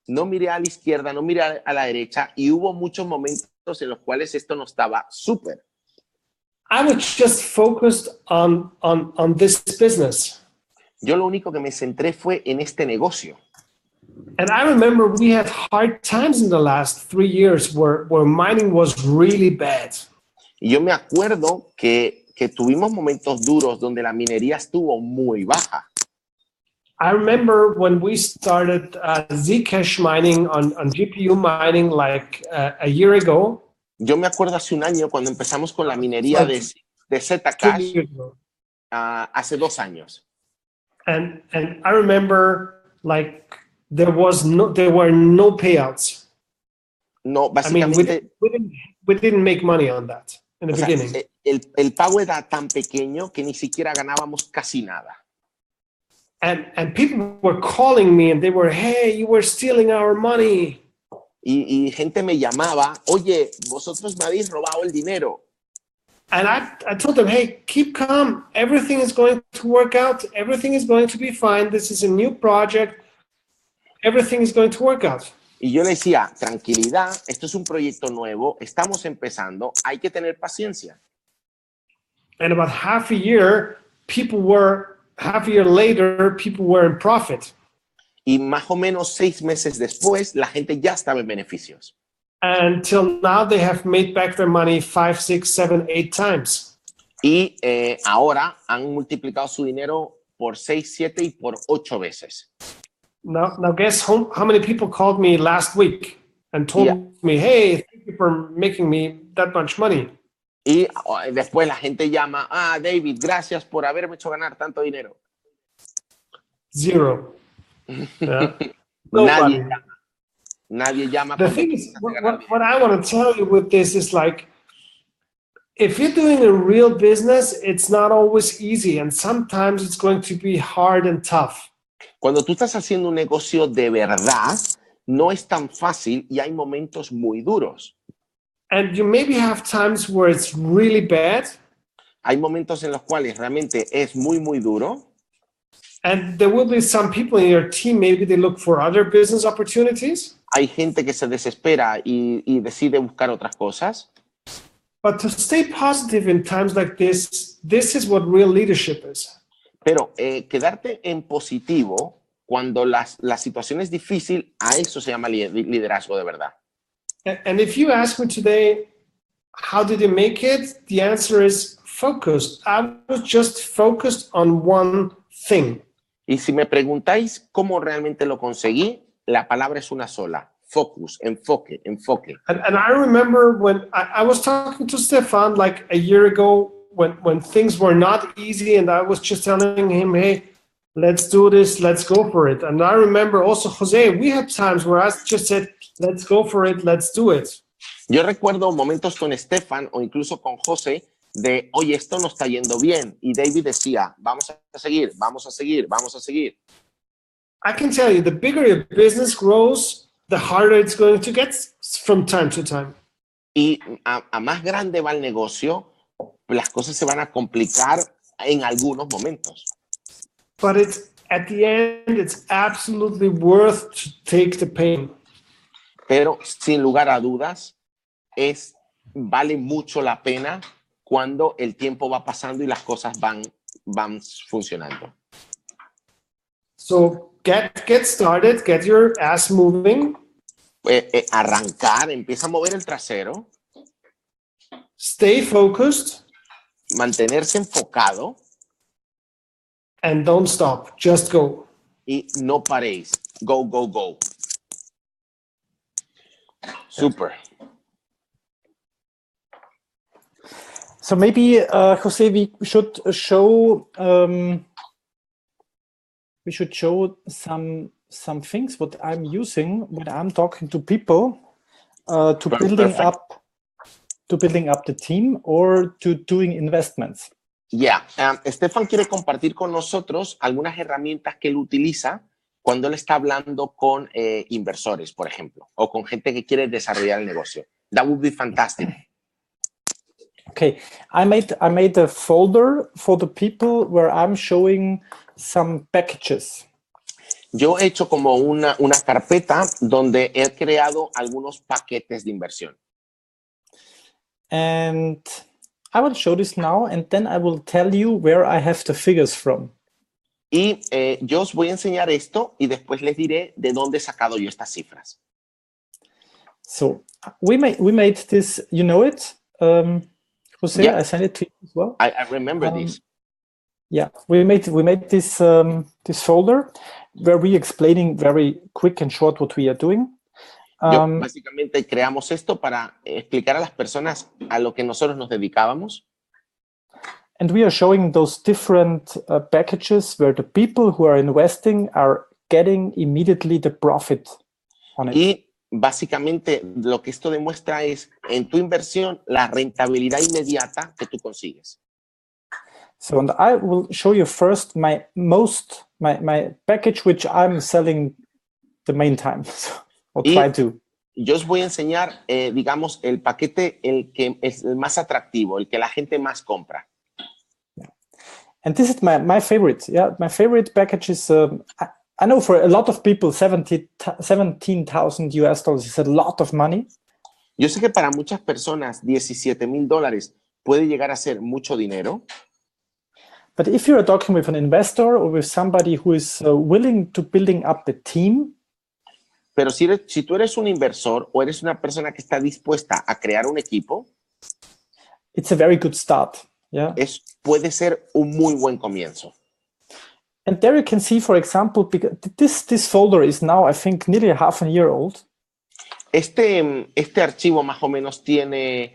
no miré a la izquierda, no miré a la derecha, y hubo muchos momentos en los cuales esto no estaba súper. I was just focused on this business. Yo lo único que me centré fue en este negocio. And I remember we had hard times in the last 3 years where mining was really bad. Y yo me acuerdo que tuvimos momentos duros donde la minería estuvo muy baja. I remember when we started Zcash mining on GPU mining like a year ago. Yo me acuerdo hace un año cuando empezamos con la minería de 2 Zcash years ago. hace 2 años. And I remember like there were no payouts. No, I mean, básicamente, we didn't make money on that in the o sea, beginning. el pago era tan pequeño que ni siquiera ganábamos casi nada. And people were calling me and they were, hey, you were stealing our money. Y gente me llamaba, oye, vosotros me habéis robado el dinero. And I told them, hey, keep calm. Everything is going to work out. Everything is going to be fine. This is a new project. Everything is going to work out. Y yo le decía, tranquilidad, esto es un proyecto nuevo, estamos empezando, hay que tener paciencia. And about half a year later, people were in profit. Y más o menos 6 meses después, la gente ya estaba en beneficios. Until now, they have made back their money 5, 6, 7, 8 times. Y ahora han multiplicado su dinero por 6, 7 y por 8 veces. Now guess how many people called me last week and told me, hey, thank you for making me that much money. Y después la gente llama, David, gracias por haberme hecho ganar tanto dinero. 0. Yeah. Nadie llama. The thing is, what I want to tell you with this is like, if you're doing a real business, it's not always easy, and sometimes it's going to be hard and tough. Cuando tú estás haciendo un negocio de verdad, no es tan fácil y hay momentos muy duros. And you maybe have times where it's really bad. Hay momentos en los cuales realmente es muy, muy duro. And there will be some people in your team, maybe they look for other business opportunities. Hay gente que se desespera y decide buscar otras cosas. But to stay positive in times like this is what real leadership is. Pero quedarte en positivo cuando la situación es difícil, a eso se llama liderazgo de verdad. And if you ask me today, how did you make it? The answer is focused. I was just focused on one thing. Y si me preguntáis cómo realmente lo conseguí, la palabra es una sola. Focus, enfoque, enfoque. And I remember when I was talking to Estefan like a year ago when things were not easy, and I was just telling him, hey, let's do this, let's go for it. And I remember also, Jose, we had times where I just said, let's go for it, let's do it. Yo recuerdo momentos con Estefan o incluso con Jose de, oye, esto no está yendo bien. Y David decía, vamos a seguir, vamos a seguir, vamos a seguir. I can tell you, the bigger your business grows, the harder it's going to get from time to time. Y a más grande va el negocio, las cosas se van a complicar en algunos momentos. But at the end, it's absolutely worth to take the pain. Pero sin lugar a dudas, vale mucho la pena cuando el tiempo va pasando y las cosas van funcionando. So get started, get your ass moving. Arrancar, empieza a mover el trasero, Stay focused, mantenerse enfocado and don't stop. Just go. y no paréis. Go, go, go. Super. So maybe, Jose, we should show some things what I'm using when I'm talking to people to building up the team or to doing investments. Yeah. Estefan quiere compartir con nosotros algunas herramientas que él utiliza cuando él está hablando con inversores, por ejemplo, o con gente que quiere desarrollar el negocio. That would be fantastic. Okay, I made a folder for the people where I'm showing some packages. Yo he hecho como una carpeta donde he creado algunos paquetes de inversión. And I will show this now, and then I will tell you where I have the figures from. Y yo os voy a enseñar esto y después les diré de dónde he sacado yo estas cifras. So we made this, you know it, Jose, Yeah. I sent it to you as well. I remember this. Yeah, we made this this folder where we explaining very quick and short what we are doing. Básicamente creamos esto para explicar a las personas a lo que nosotros nos dedicábamos. And we are showing those different packages where the people who are investing are getting immediately the profit on it. Y básicamente lo que esto demuestra es en tu inversión la rentabilidad inmediata que tú consigues. So, and I will show you first my package which I'm selling the main time. So I'll try to. Yo os voy a enseñar, digamos, el paquete el que es el más atractivo, el que la gente más compra. And this is my favorite. Yeah, my favorite package is. I know for a lot of people, $17,000 is a lot of money. Yo sé que para muchas personas $17,000 puede llegar a ser mucho dinero. But if you're talking with an investor or with somebody who is willing to building up the team. Pero si tú eres un inversor o eres una persona que está dispuesta a crear un equipo, it's a very good start. Yeah. Puede ser un muy buen comienzo. And there you can see, for example, this folder is now, I think, nearly half a year old. Este archivo más o menos tiene,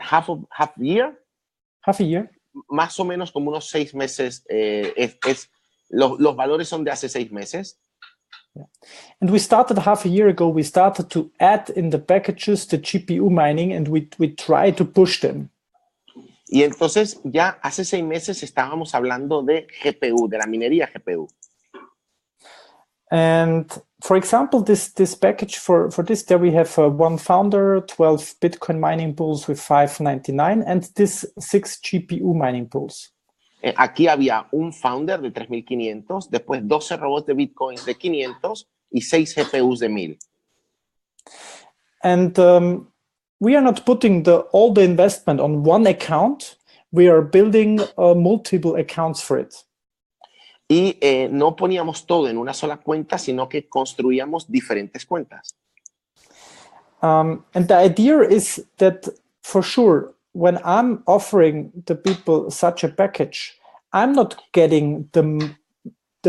half a year? Half a year. Más o menos como unos 6 meses. Los valores son de hace 6 meses. Yeah. And we started half a year ago, we started to add in the packages the GPU mining, and we try to push them. Y entonces ya hace 6 meses estábamos hablando de GPU, de la minería GPU. And for example, this package for this, there we have one founder, 12 Bitcoin mining pools with 599, and this 6 GPU mining pools. Aquí había un founder de 3,500, después 12 robots de Bitcoin de 500 y 6 GPUs de 1,000. And we are not putting all the investment on one account. We are building multiple accounts for it. Y no poníamos todo en una sola cuenta, sino que construíamos diferentes cuentas. And the idea is that for sure, when I'm offering the people such a package, I'm not getting the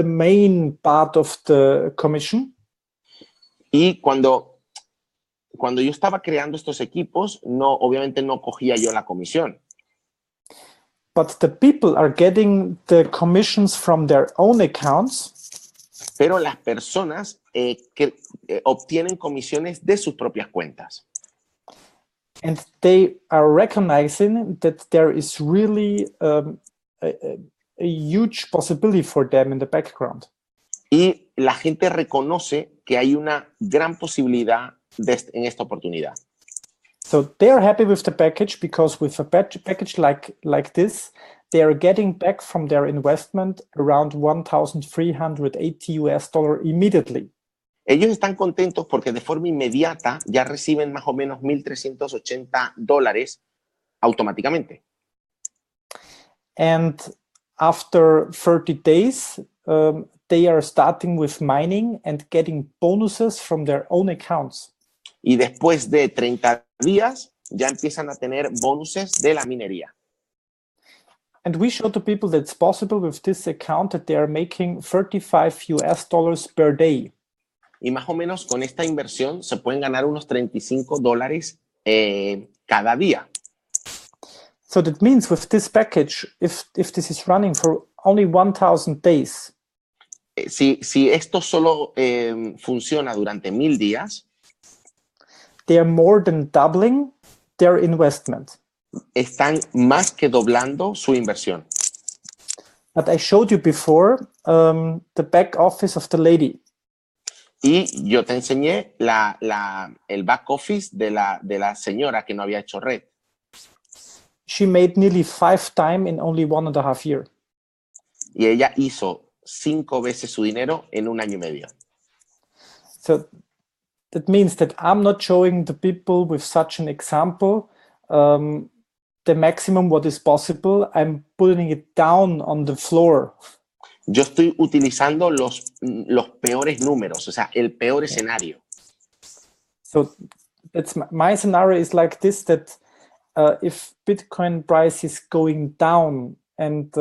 main part of the commission. Y cuando yo estaba creando estos equipos, obviamente no cogía yo la comisión. But the people are getting the commissions from their own accounts. Pero las personas obtienen comisiones de sus propias cuentas. And they are recognizing that there is really a huge possibility for them in the background. Y la gente reconoce que hay una gran posibilidad en esta oportunidad. So they are happy with the package because with a package like this, they are getting back from their investment around $1,380 immediately. Ellos están contentos porque de forma inmediata ya reciben más o menos $1,380 automáticamente. And after 30 days, they are starting with mining and getting bonuses from their own accounts. Y después de 30 días ya empiezan a tener bonuses de la minería. And we show to people that it's possible with this account that they are making $35 per day. Y más o menos con esta inversión se pueden ganar unos $35 cada día. So that means with this package, if this is running for only 1,000 days, Si esto solo funciona durante 1000 días, they are more than doubling their investment. están más que doblando su inversión. But I showed you before the back office of the lady. Y yo te enseñé el back office de la señora que no había hecho red. She made nearly 5 times in only 1.5 years. Y ella hizo 5 veces su dinero en 1 año y medio. So that means that I'm not showing the people with such an example the maximum what is possible. I'm putting it down on the floor. Yo estoy utilizando los peores números, o sea, el peor escenario. So that's my scenario is like this, that if Bitcoin price is going down and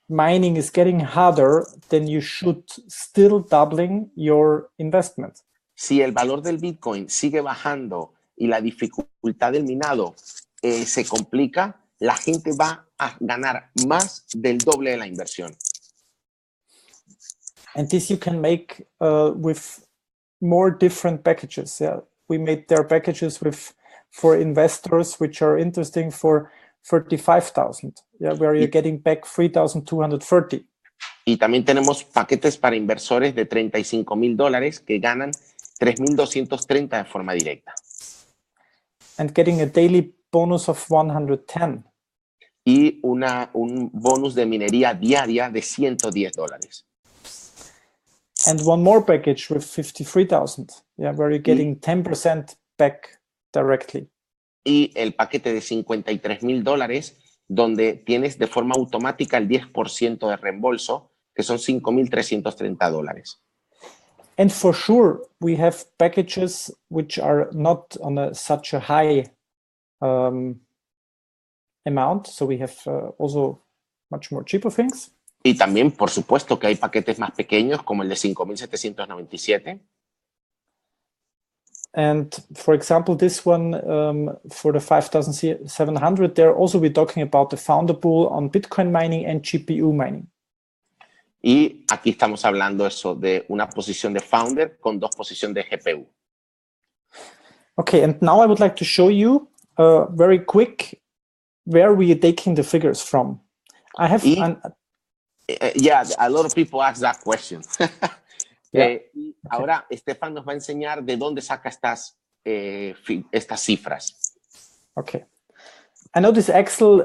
mining is getting harder, then you should still doubling your investment. Si el valor del Bitcoin sigue bajando y la dificultad del minado se complica, la gente va a ganar más del doble de la inversión. And this you can make with more different packages. Yeah, we made their packages for investors which are interesting for 35,000. Yeah, where you're getting back 3,230. Y también tenemos paquetes para inversores de $35,000 que ganan 3,230 de forma directa. And getting a daily bonus of 110. Y un bonus de minería diaria de $110. And one more package with 53,000. Yeah, where you're getting 10% back directly. Y el paquete de $53,000, donde tienes de forma automática el 10% de reembolso, que son $5,330. And for sure, we have packages which are not on such a high amount. So we have also much more cheaper things. Y también, por supuesto, que hay paquetes más pequeños, como el de 5,797. And for example, this one for the 5,700, there also we're talking about the founder pool on Bitcoin mining and GPU mining. Y aquí estamos hablando eso de una posición de founder con 2 posiciones de GPU. Okay, and now I would like to show you very quick where we are taking the figures from. I have yeah, a lot of people ask that question. Yeah. Y ahora Estefan nos va a enseñar de dónde saca estas cifras. Okay. I know this Excel,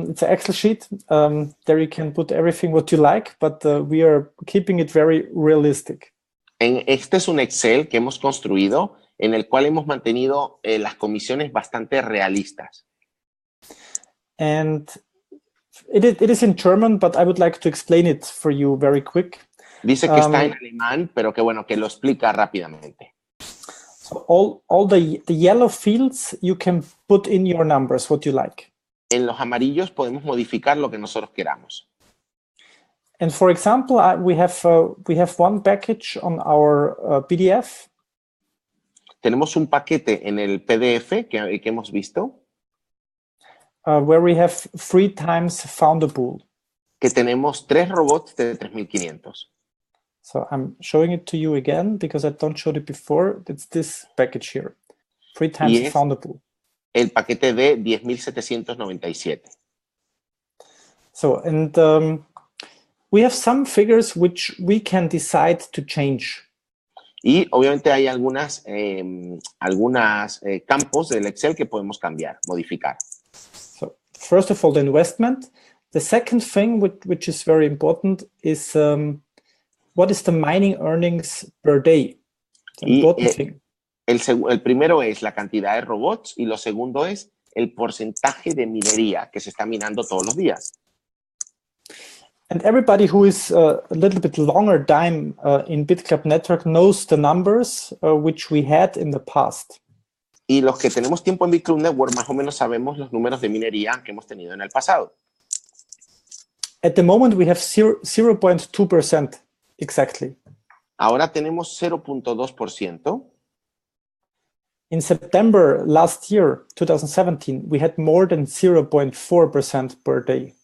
it's an Excel sheet. There you can put everything what you like, but we are keeping it very realistic. Este es un Excel que hemos construido en el cual hemos mantenido las comisiones bastante realistas. And it is in German, but I would like to explain it for you very quick. Dice que está en alemán, pero que bueno, que lo explica rápidamente. So all the yellow fields, you can put in your numbers, what you like. En los amarillos podemos modificar lo que nosotros queramos. And for example, we have one package on our PDF. Tenemos un paquete en el PDF que hemos visto. Where we have 3 times founder pool. Que tenemos 3 robots de 3,500. So I'm showing it to you again because I don't show it before. It's this package here. 3 times founder pool. El paquete de 10,797. So, and we have some figures which we can decide to change. Y obviamente hay algunas campos del Excel que podemos cambiar, modificar. So, first of all, the investment. the second thing, which is very important, is what is the mining earnings per day? The important thing. El primero es la cantidad de robots y lo segundo es el porcentaje de minería que se está minando todos los días. And everybody who is a little bit longer time in Bitclub Network knows the numbers which we had in the past. Y los que tenemos tiempo en Bitclub Network más o menos sabemos los números de minería que hemos tenido en el pasado. At the moment we have 0.2% exactly. Ahora tenemos 0.2%. In September last year, 2017, we had more than 0.4% per day.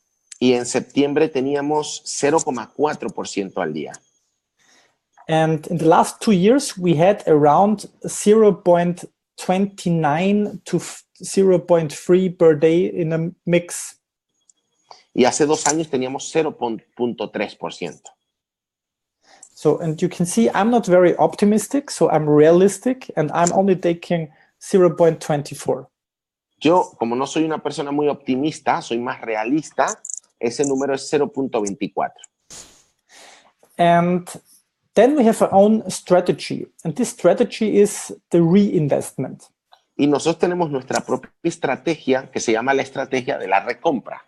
Y en septiembre teníamos 0.4% al día. And in the last 2 years, we had around 0.29 to 0.3 per day in a mix. Y hace 2 años teníamos 0.3%. So, and you can see I'm not very optimistic, so I'm realistic, and I'm only taking 0.24. Yo, como no soy una persona muy optimista, soy más realista, ese número es 0.24. And then we have our own strategy, and this strategy is the reinvestment. Y nosotros tenemos nuestra propia estrategia que se llama la estrategia de la recompra.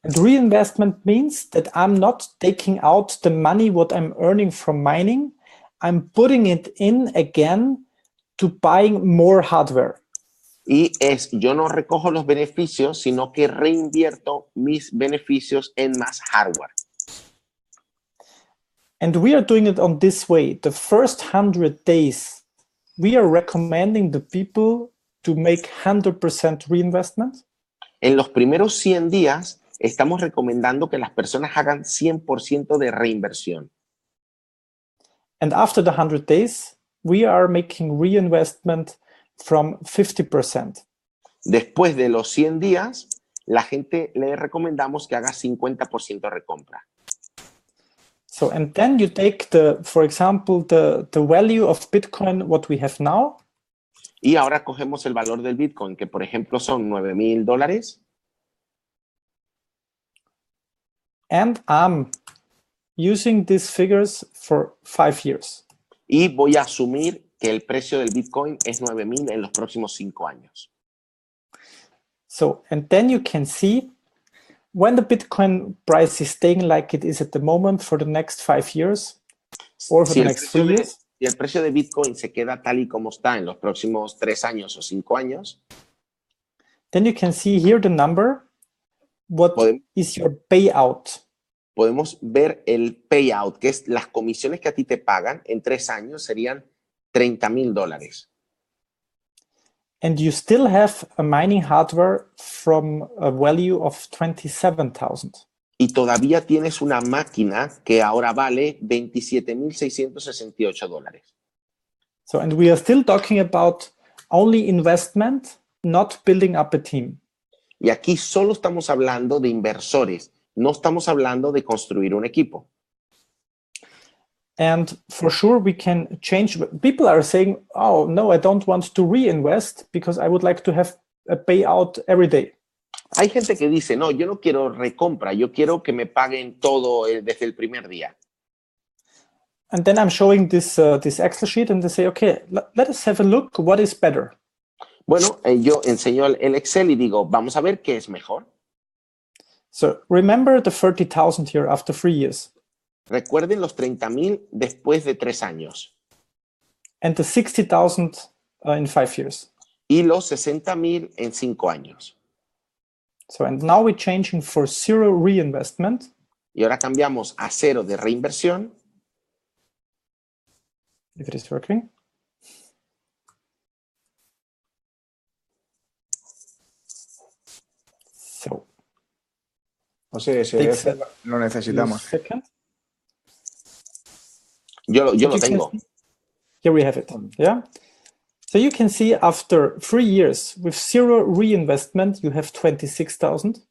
And reinvestment means that I'm not taking out the money what I'm earning from mining, I'm putting it in again to buying more hardware. Y yo no recojo los beneficios, sino que reinvierto mis beneficios en más hardware. And we are doing it on this way. The first 100 days, we are recommending the people to make 100% reinvestment. En los primeros 100 días, estamos recomendando que las personas hagan 100% de reinversión. And after the 100 days, we are making reinvestment from 50%. Después de los 100 días, la gente le recomendamos que haga 50% de recompra. So, and then you take for example, the value of Bitcoin, what we have now. Y ahora cogemos el valor del Bitcoin, que por ejemplo son $9,000. And I'm using these figures for 5 years. Y voy a asumir que el precio del Bitcoin es 9,000 en los próximos 5 años. So, and then you can see when the Bitcoin price is staying like it is at the moment for the next 5 years or for the next 3 years. Si el precio de Bitcoin se queda tal y como está en los próximos 3 años o 5 años, then you can see here the number. What is your payout? Podemos ver el payout, que es las comisiones que a ti te pagan en 3 años serían $30,000. And you still have a mining hardware from a value of 27,000. Y todavía tienes una máquina que ahora vale $27,668. So, and we are still talking about only investment, not building up a team. Y aquí solo estamos hablando de inversores, no estamos hablando de construir un equipo. And for sure we can change. People are saying, oh, no, I don't want to reinvest because I would like to have a payout every day. Hay gente que dice, no, yo no quiero recompra, yo quiero que me paguen todo desde el primer día. And then I'm showing this Excel sheet and they say, okay, let us have a look, what is better? Bueno, yo enseño el Excel y digo, vamos a ver qué es mejor. So remember the 30,000 here after 3 years. Recuerden los 30,000 después de 3 años. And the 60,000 in 5 years. Y los 60,000 en 5 años. So, and now we're changing for 0 reinvestment. Y ahora cambiamos a 0 de reinversión. If it is working. So. O sea, lo necesitamos. Yo lo tengo. Here we have it. Yeah. So you can see after 3 years with 0 reinvestment, you have 26,000.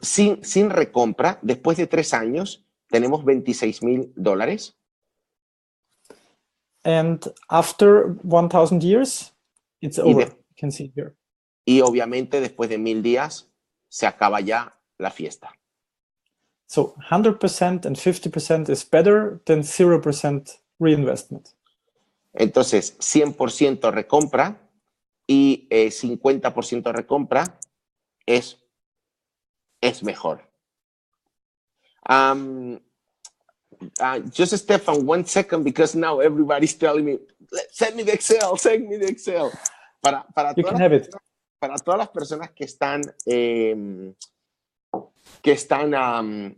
Sin recompra, después de 3 años, tenemos $26,000. And after 1,000 years, it's over. You can see here. Y obviamente después de 1,000 días, se acaba ya la fiesta. So 100% and 50% is better than 0% reinvestment. Entonces, 100% recompra y 50% recompra es mejor. Just Estefan, 1 second, because now everybody's telling me, send me the Excel, send me the Excel. Para todas las personas que están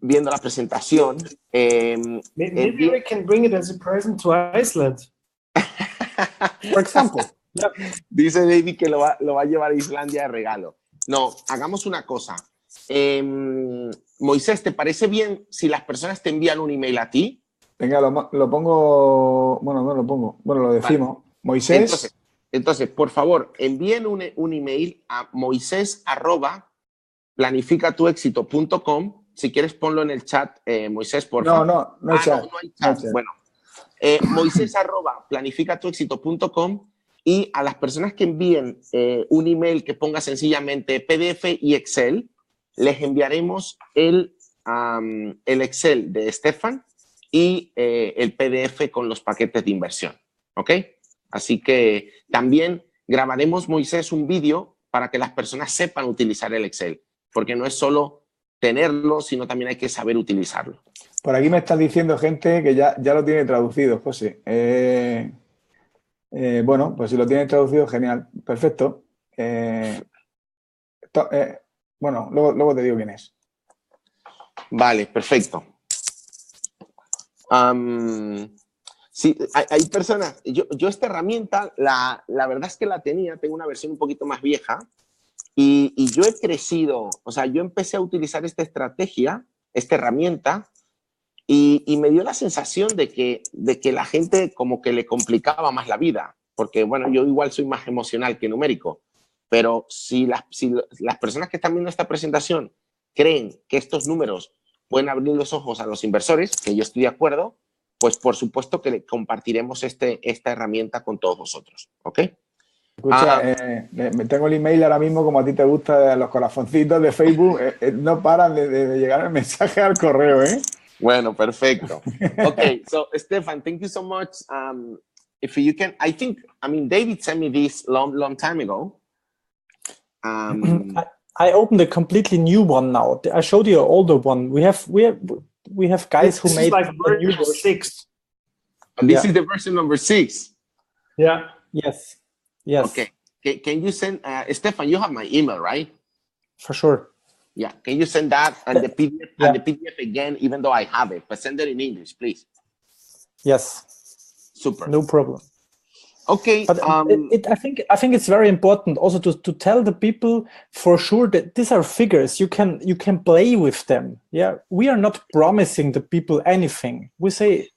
viendo la presentación. Maybe we can bring it as a present to Iceland. For example. Yeah. Dice David que lo va a llevar a Islandia de regalo. No, hagamos una cosa. Moisés, ¿te parece bien si las personas te envían un email a ti? Venga, lo pongo... Bueno, no lo pongo. Bueno, lo decimos. Vale. Moisés. Entonces, por favor, envíen un email a moises@planificatuexito.com. Si quieres, ponlo en el chat, Moisés, por favor. No hay chat. No hay chat. Bueno, moises@planificatuexito.com, y a las personas que envíen un email que ponga sencillamente PDF y Excel, les enviaremos el Excel de Estefan y el PDF con los paquetes de inversión. ¿Ok? Así que también grabaremos, Moisés, un vídeo para que las personas sepan utilizar el Excel, porque no es solo tenerlo, sino también hay que saber utilizarlo. Por aquí me están diciendo gente que ya lo tiene traducido, José. Bueno, pues si lo tiene traducido, genial. Perfecto. Bueno, luego te digo quién es. Vale, perfecto. Sí, hay personas, yo esta herramienta, la verdad es que la tengo una versión un poquito más vieja, y yo he crecido, o sea, yo empecé a utilizar esta herramienta, y me dio la sensación de que la gente como que le complicaba más la vida, porque bueno, yo igual soy más emocional que numérico, pero si las personas que están viendo esta presentación creen que estos números pueden abrir los ojos a los inversores, que yo estoy de acuerdo, pues por supuesto que compartiremos esta herramienta con todos vosotros, ¿ok? Escucha, tengo el email ahora mismo, como a ti te gusta, los corazoncitos de Facebook, no paran de llegar el mensaje al correo, ¿eh? Bueno, perfecto. Okay, so Estefan, thank you so much. If you can, David sent me this long time ago. I opened a completely new one now. I showed you an older one. We have guys who made like a new version 6. This is the version number 6. Yeah. Yes. Okay. Can you send, Estefan, you have my email, right? For sure. Yeah. Can you send that and the PDF and the PDF again, even though I have it, but send it in English, please. Yes. Super. No problem. Okay. But I think it's very important also to tell the people for sure that these are figures. You can play with them. Yeah. We are not promising the people anything. We say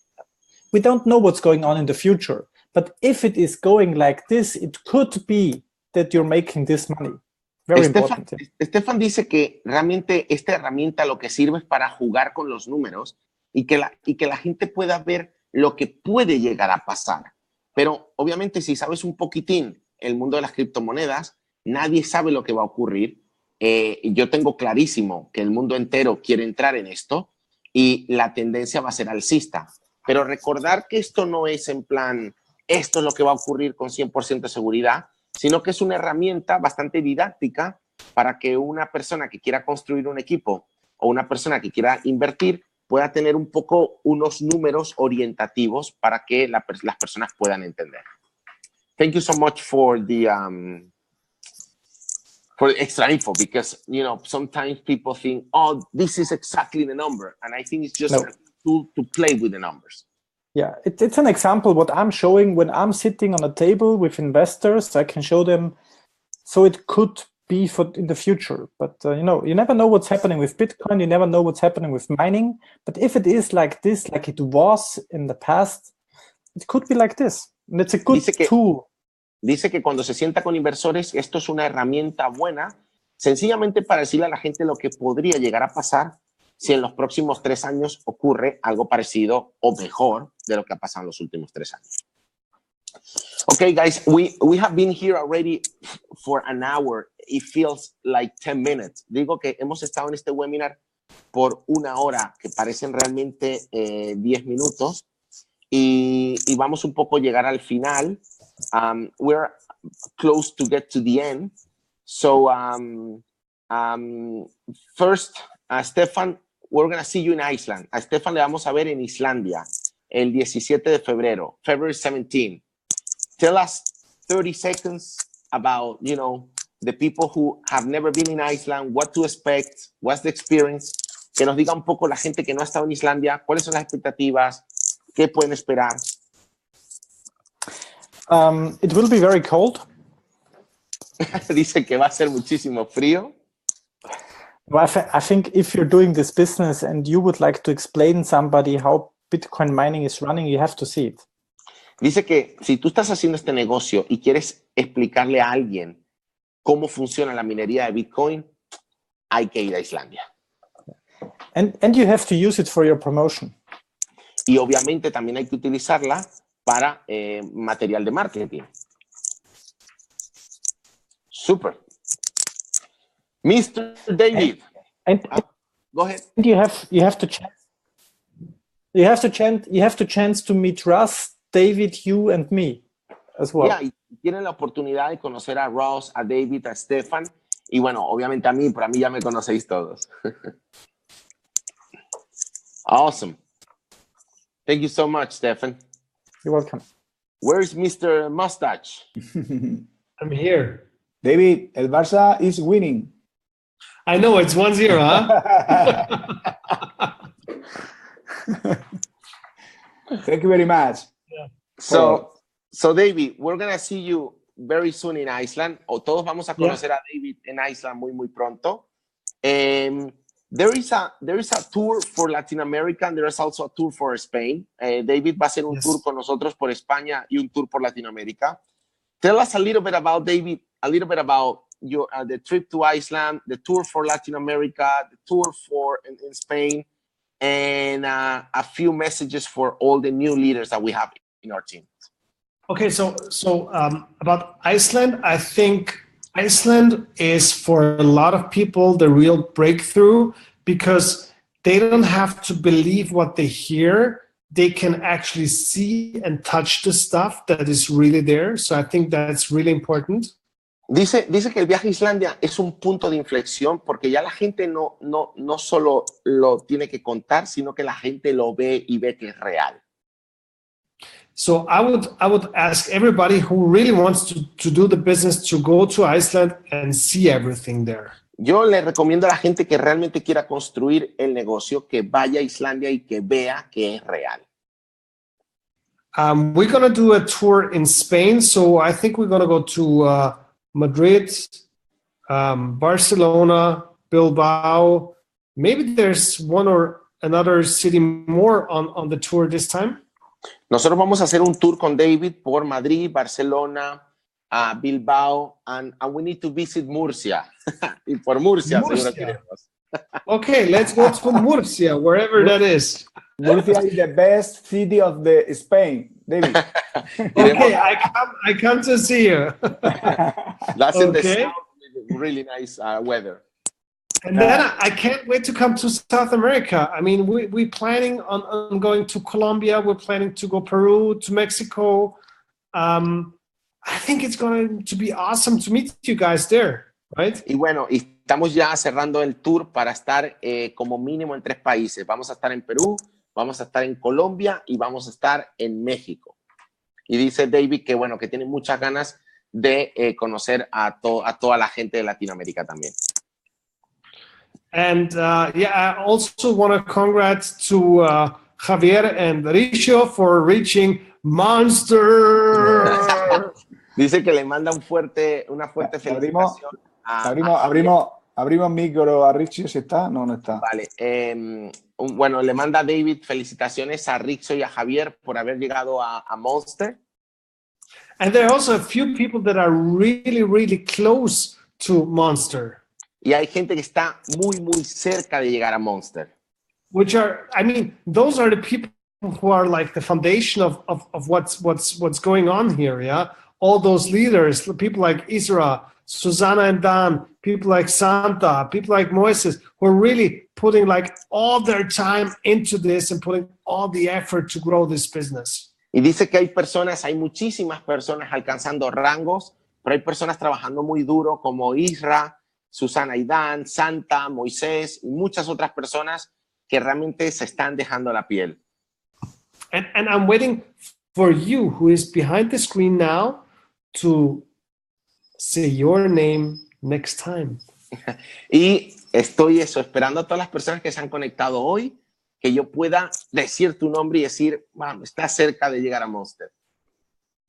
we don't know what's going on in the future. But if it is going like this, it could be that you're making this money. Very important. Estefan dice que realmente esta herramienta lo que sirve es para jugar con los números y que la gente pueda ver lo que puede llegar a pasar. Pero obviamente si sabes un poquitín el mundo de las criptomonedas, nadie sabe lo que va a ocurrir. Yo tengo clarísimo que el mundo entero quiere entrar en esto y la tendencia va a ser alcista. Pero recordar que esto no es en plan, esto es lo que va a ocurrir con 100% de seguridad, sino que es una herramienta bastante didáctica para que una persona que quiera construir un equipo o una persona que quiera invertir pueda tener un poco unos números orientativos para que las personas puedan entender. Thank you so much for the extra info, because sometimes people think, oh, this is exactly the number, and I think it's just a tool to play with the numbers. Yeah, it's an example what I'm showing when I'm sitting on a table with investors. I can show them, so it could be in the future. But you never know what's happening with Bitcoin. You never know what's happening with mining. But if it is like this, like it was in the past, it could be like this. And it's a good tool. Dice que cuando se sienta con inversores, esto es una herramienta buena, sencillamente para decirle a la gente lo que podría llegar a pasar si en los próximos 3 años ocurre algo parecido o mejor de lo que ha pasado en los últimos 3 años. Okay, guys, we have been here already for an hour. It feels like 10 minutes. Digo que hemos estado en este webinar por una hora, que parecen realmente 10 minutos. Y vamos un poco a llegar al final. We're close to get to the end. So, first, Estefan, we're going to see you in Iceland. A Estefan le vamos a ver en Islandia el 17 de febrero, February 17. Tell us 30 seconds about, you know, the people who have never been in Iceland, what to expect, what's the experience. Que nos diga un poco la gente que no ha estado en Islandia, cuáles son las expectativas, qué pueden esperar. It will be very cold. Dice que va a ser muchísimo frío. Well, I think if you're doing this business and you would like to explain somebody how Bitcoin mining is running, you have to see it. Dice que si tú estás haciendo este negocio y quieres explicarle a alguien cómo funciona la minería de Bitcoin, hay que ir a Islandia. And you have to use it for your promotion. Y obviamente también hay que utilizarla para material de marketing. Super. Mr. David. Go ahead. And you have to chance to meet Russ, David, you, and me as well. Yeah, y tienen la oportunidad de conocer a Ross, a David, a Estefan y bueno, obviamente a mí, pero a mí ya me conocéis todos. Awesome. Thank you so much, Stefan. You're welcome. Where is Mr. Mustache? I'm here. David, el Barça is winning. I know, it's 1-0, huh? Thank you very much. Yeah. So David, we're going to see you very soon in Iceland. O todos vamos a conocer a David en Iceland muy pronto. There is a tour for Latin America and there is also a tour for Spain. David va a hacer un tour con nosotros por España y un tour por Latinoamérica. Tell us a little bit about David, a little bit about your the trip to Iceland, the tour for Latin America, the tour for in Spain, and a few messages for all the new leaders that we have in our team. Okay, so about Iceland, I think Iceland is for a lot of people the real breakthrough because they don't have to believe what they hear. They can actually see and touch the stuff that is really there. So I think that's really important. Dice que el viaje a Islandia es un punto de inflexión porque ya la gente no solo lo tiene que contar, sino que la gente lo ve y ve que es real. So I would ask everybody who really wants to do the business to go to Iceland and see everything there. Yo le recomiendo a la gente que realmente quiera construir el negocio que vaya a Islandia y que vea que es real. We're going to do a tour in Spain. So I think we're going to go to Madrid, Barcelona, Bilbao. Maybe there's one or another city more on the tour this time. Nosotros vamos a hacer un tour con David por Madrid, Barcelona, Bilbao, and we need to visit Murcia. Y por Murcia. Seguro queremos. Okay, let's go to Murcia, wherever that is. Murcia is the best city of the Spain, David. Okay, I come to see you. That's in the south with really nice weather. And then I can't wait to come to South America. I mean, we're planning on going to Colombia. We're planning to go Peru, to Mexico. I think it's going to be awesome to meet you guys there, right? Y bueno, estamos ya cerrando el tour para estar como mínimo en 3 países. Vamos a estar en Perú, vamos a estar en Colombia y vamos a estar en México. Y dice David que bueno, que tiene muchas ganas de conocer a toda la gente de Latinoamérica también. And I also want to congrats to Javier and Richo for reaching Monster. Dice que le manda una fuerte felicitación. Abrimos micro a Richie, si está. No está. Vale. Bueno, le manda a David felicitaciones a Richo y a Javier por haber llegado a Monster. And there are also a few people that are really, really close to Monster. Y hay gente que está muy cerca de llegar a Monster. Which are, I mean, those are the people who are like the foundation of what's going on here. Yeah, all those leaders, people like Isra, Susanna and Dan, people like Santa, people like Moises, who are really putting like all their time into this and putting all the effort to grow this business. Y dice que hay muchísimas personas alcanzando rangos, pero hay personas trabajando muy duro como Isra, Susana y Dan, Santa, Moisés y muchas otras personas que realmente se están dejando la piel. And I'm waiting for you who is behind the screen now to say your name next time. Y estoy esperando a todas las personas que se han conectado hoy, que yo pueda decir tu nombre y decir, vamos, está cerca de llegar a Monster.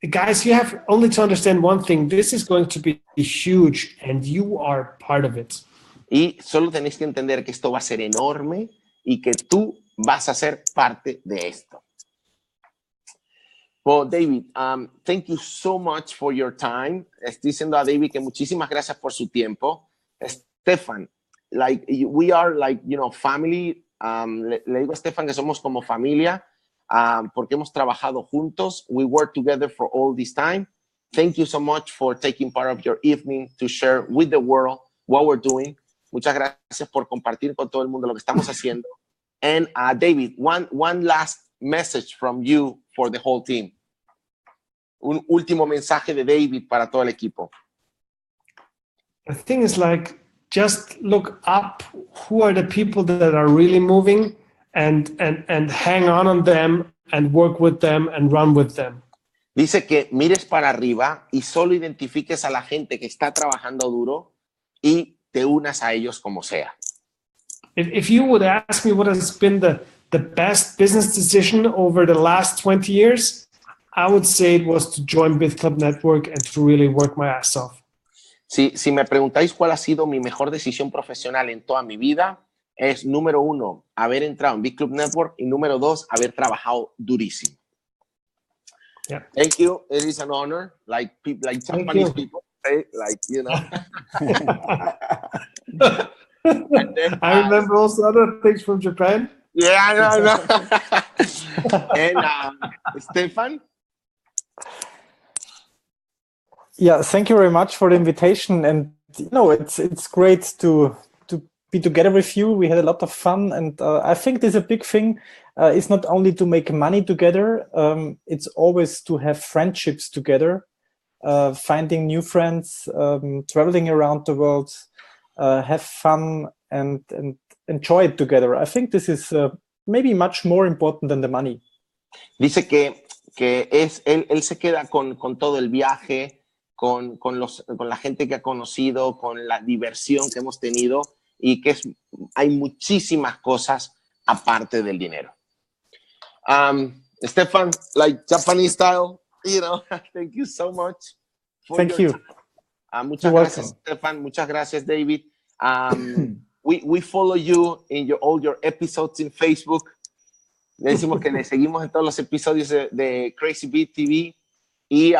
Guys, you have only to understand one thing. This is going to be huge and you are part of it. Y solo tenéis que entender que esto va a ser enorme y que tú vas a ser parte de esto. Well, David, thank you so much for your time. Estoy diciendo a David que muchísimas gracias por su tiempo. Estefan, like we are like, you know, family. Le digo a Estefan que somos como familia porque hemos trabajado juntos. We work together for all this time. Thank you so much for taking part of your evening to share with the world what we're doing. Muchas gracias por compartir con todo el mundo lo que estamos haciendo. And David, one last message from you for the whole team. Un último mensaje de David para todo el equipo. The thing is like, just look up who are the people that are really moving and hang on them and work with them and run with them. Dice que mires para arriba y solo identifiques a la gente que está trabajando duro y te unas a ellos como sea. If you would ask me what has been the best business decision over the last 20 years, I would say it was to join Bitclub Network and to really work my ass off. Si me preguntáis cuál ha sido mi mejor decisión profesional en toda mi vida, es número 1, haber entrado en Bitclub Network y número 2, haber trabajado durísimo. Yeah. Thank you. It is an honor. Like people, like Japanese people, say, like, you know. Then, I remember also other things from Japan. Yeah, I know. And Estefan? Yeah, thank you very much for the invitation. And you know, it's great to be together with you. We had a lot of fun, and I think there's a big thing. It's not only to make money together. It's always to have friendships together, finding new friends, traveling around the world, have fun and enjoy it together. I think this is maybe much more important than the money. Dice que él se queda con todo el viaje, con la gente que ha conocido, con la diversión que hemos tenido y que hay muchísimas cosas aparte del dinero. Estefan, like Japanese style, you know, thank you so much. Thank you. Muchas gracias, Estefan. Muchas gracias, David. We follow you in all your episodes in Facebook. Le decimos que le seguimos en todos los episodios de Crazy Beat TV. Y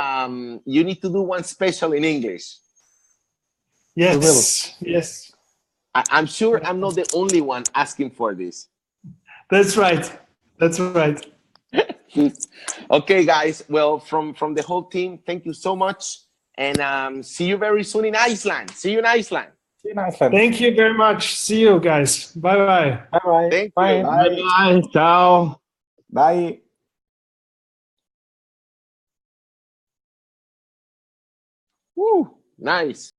you need to do one special in English. Yes, yes. I'm sure I'm not the only one asking for this. That's right. That's right. Okay, guys. Well, from the whole team, thank you so much. And see you very soon in Iceland. See you in Iceland. See you in Iceland. Thank you very much. See you guys. Bye-bye. Bye-bye. Thank Bye. you. Bye. Bye. Ciao. Bye. Woo, nice.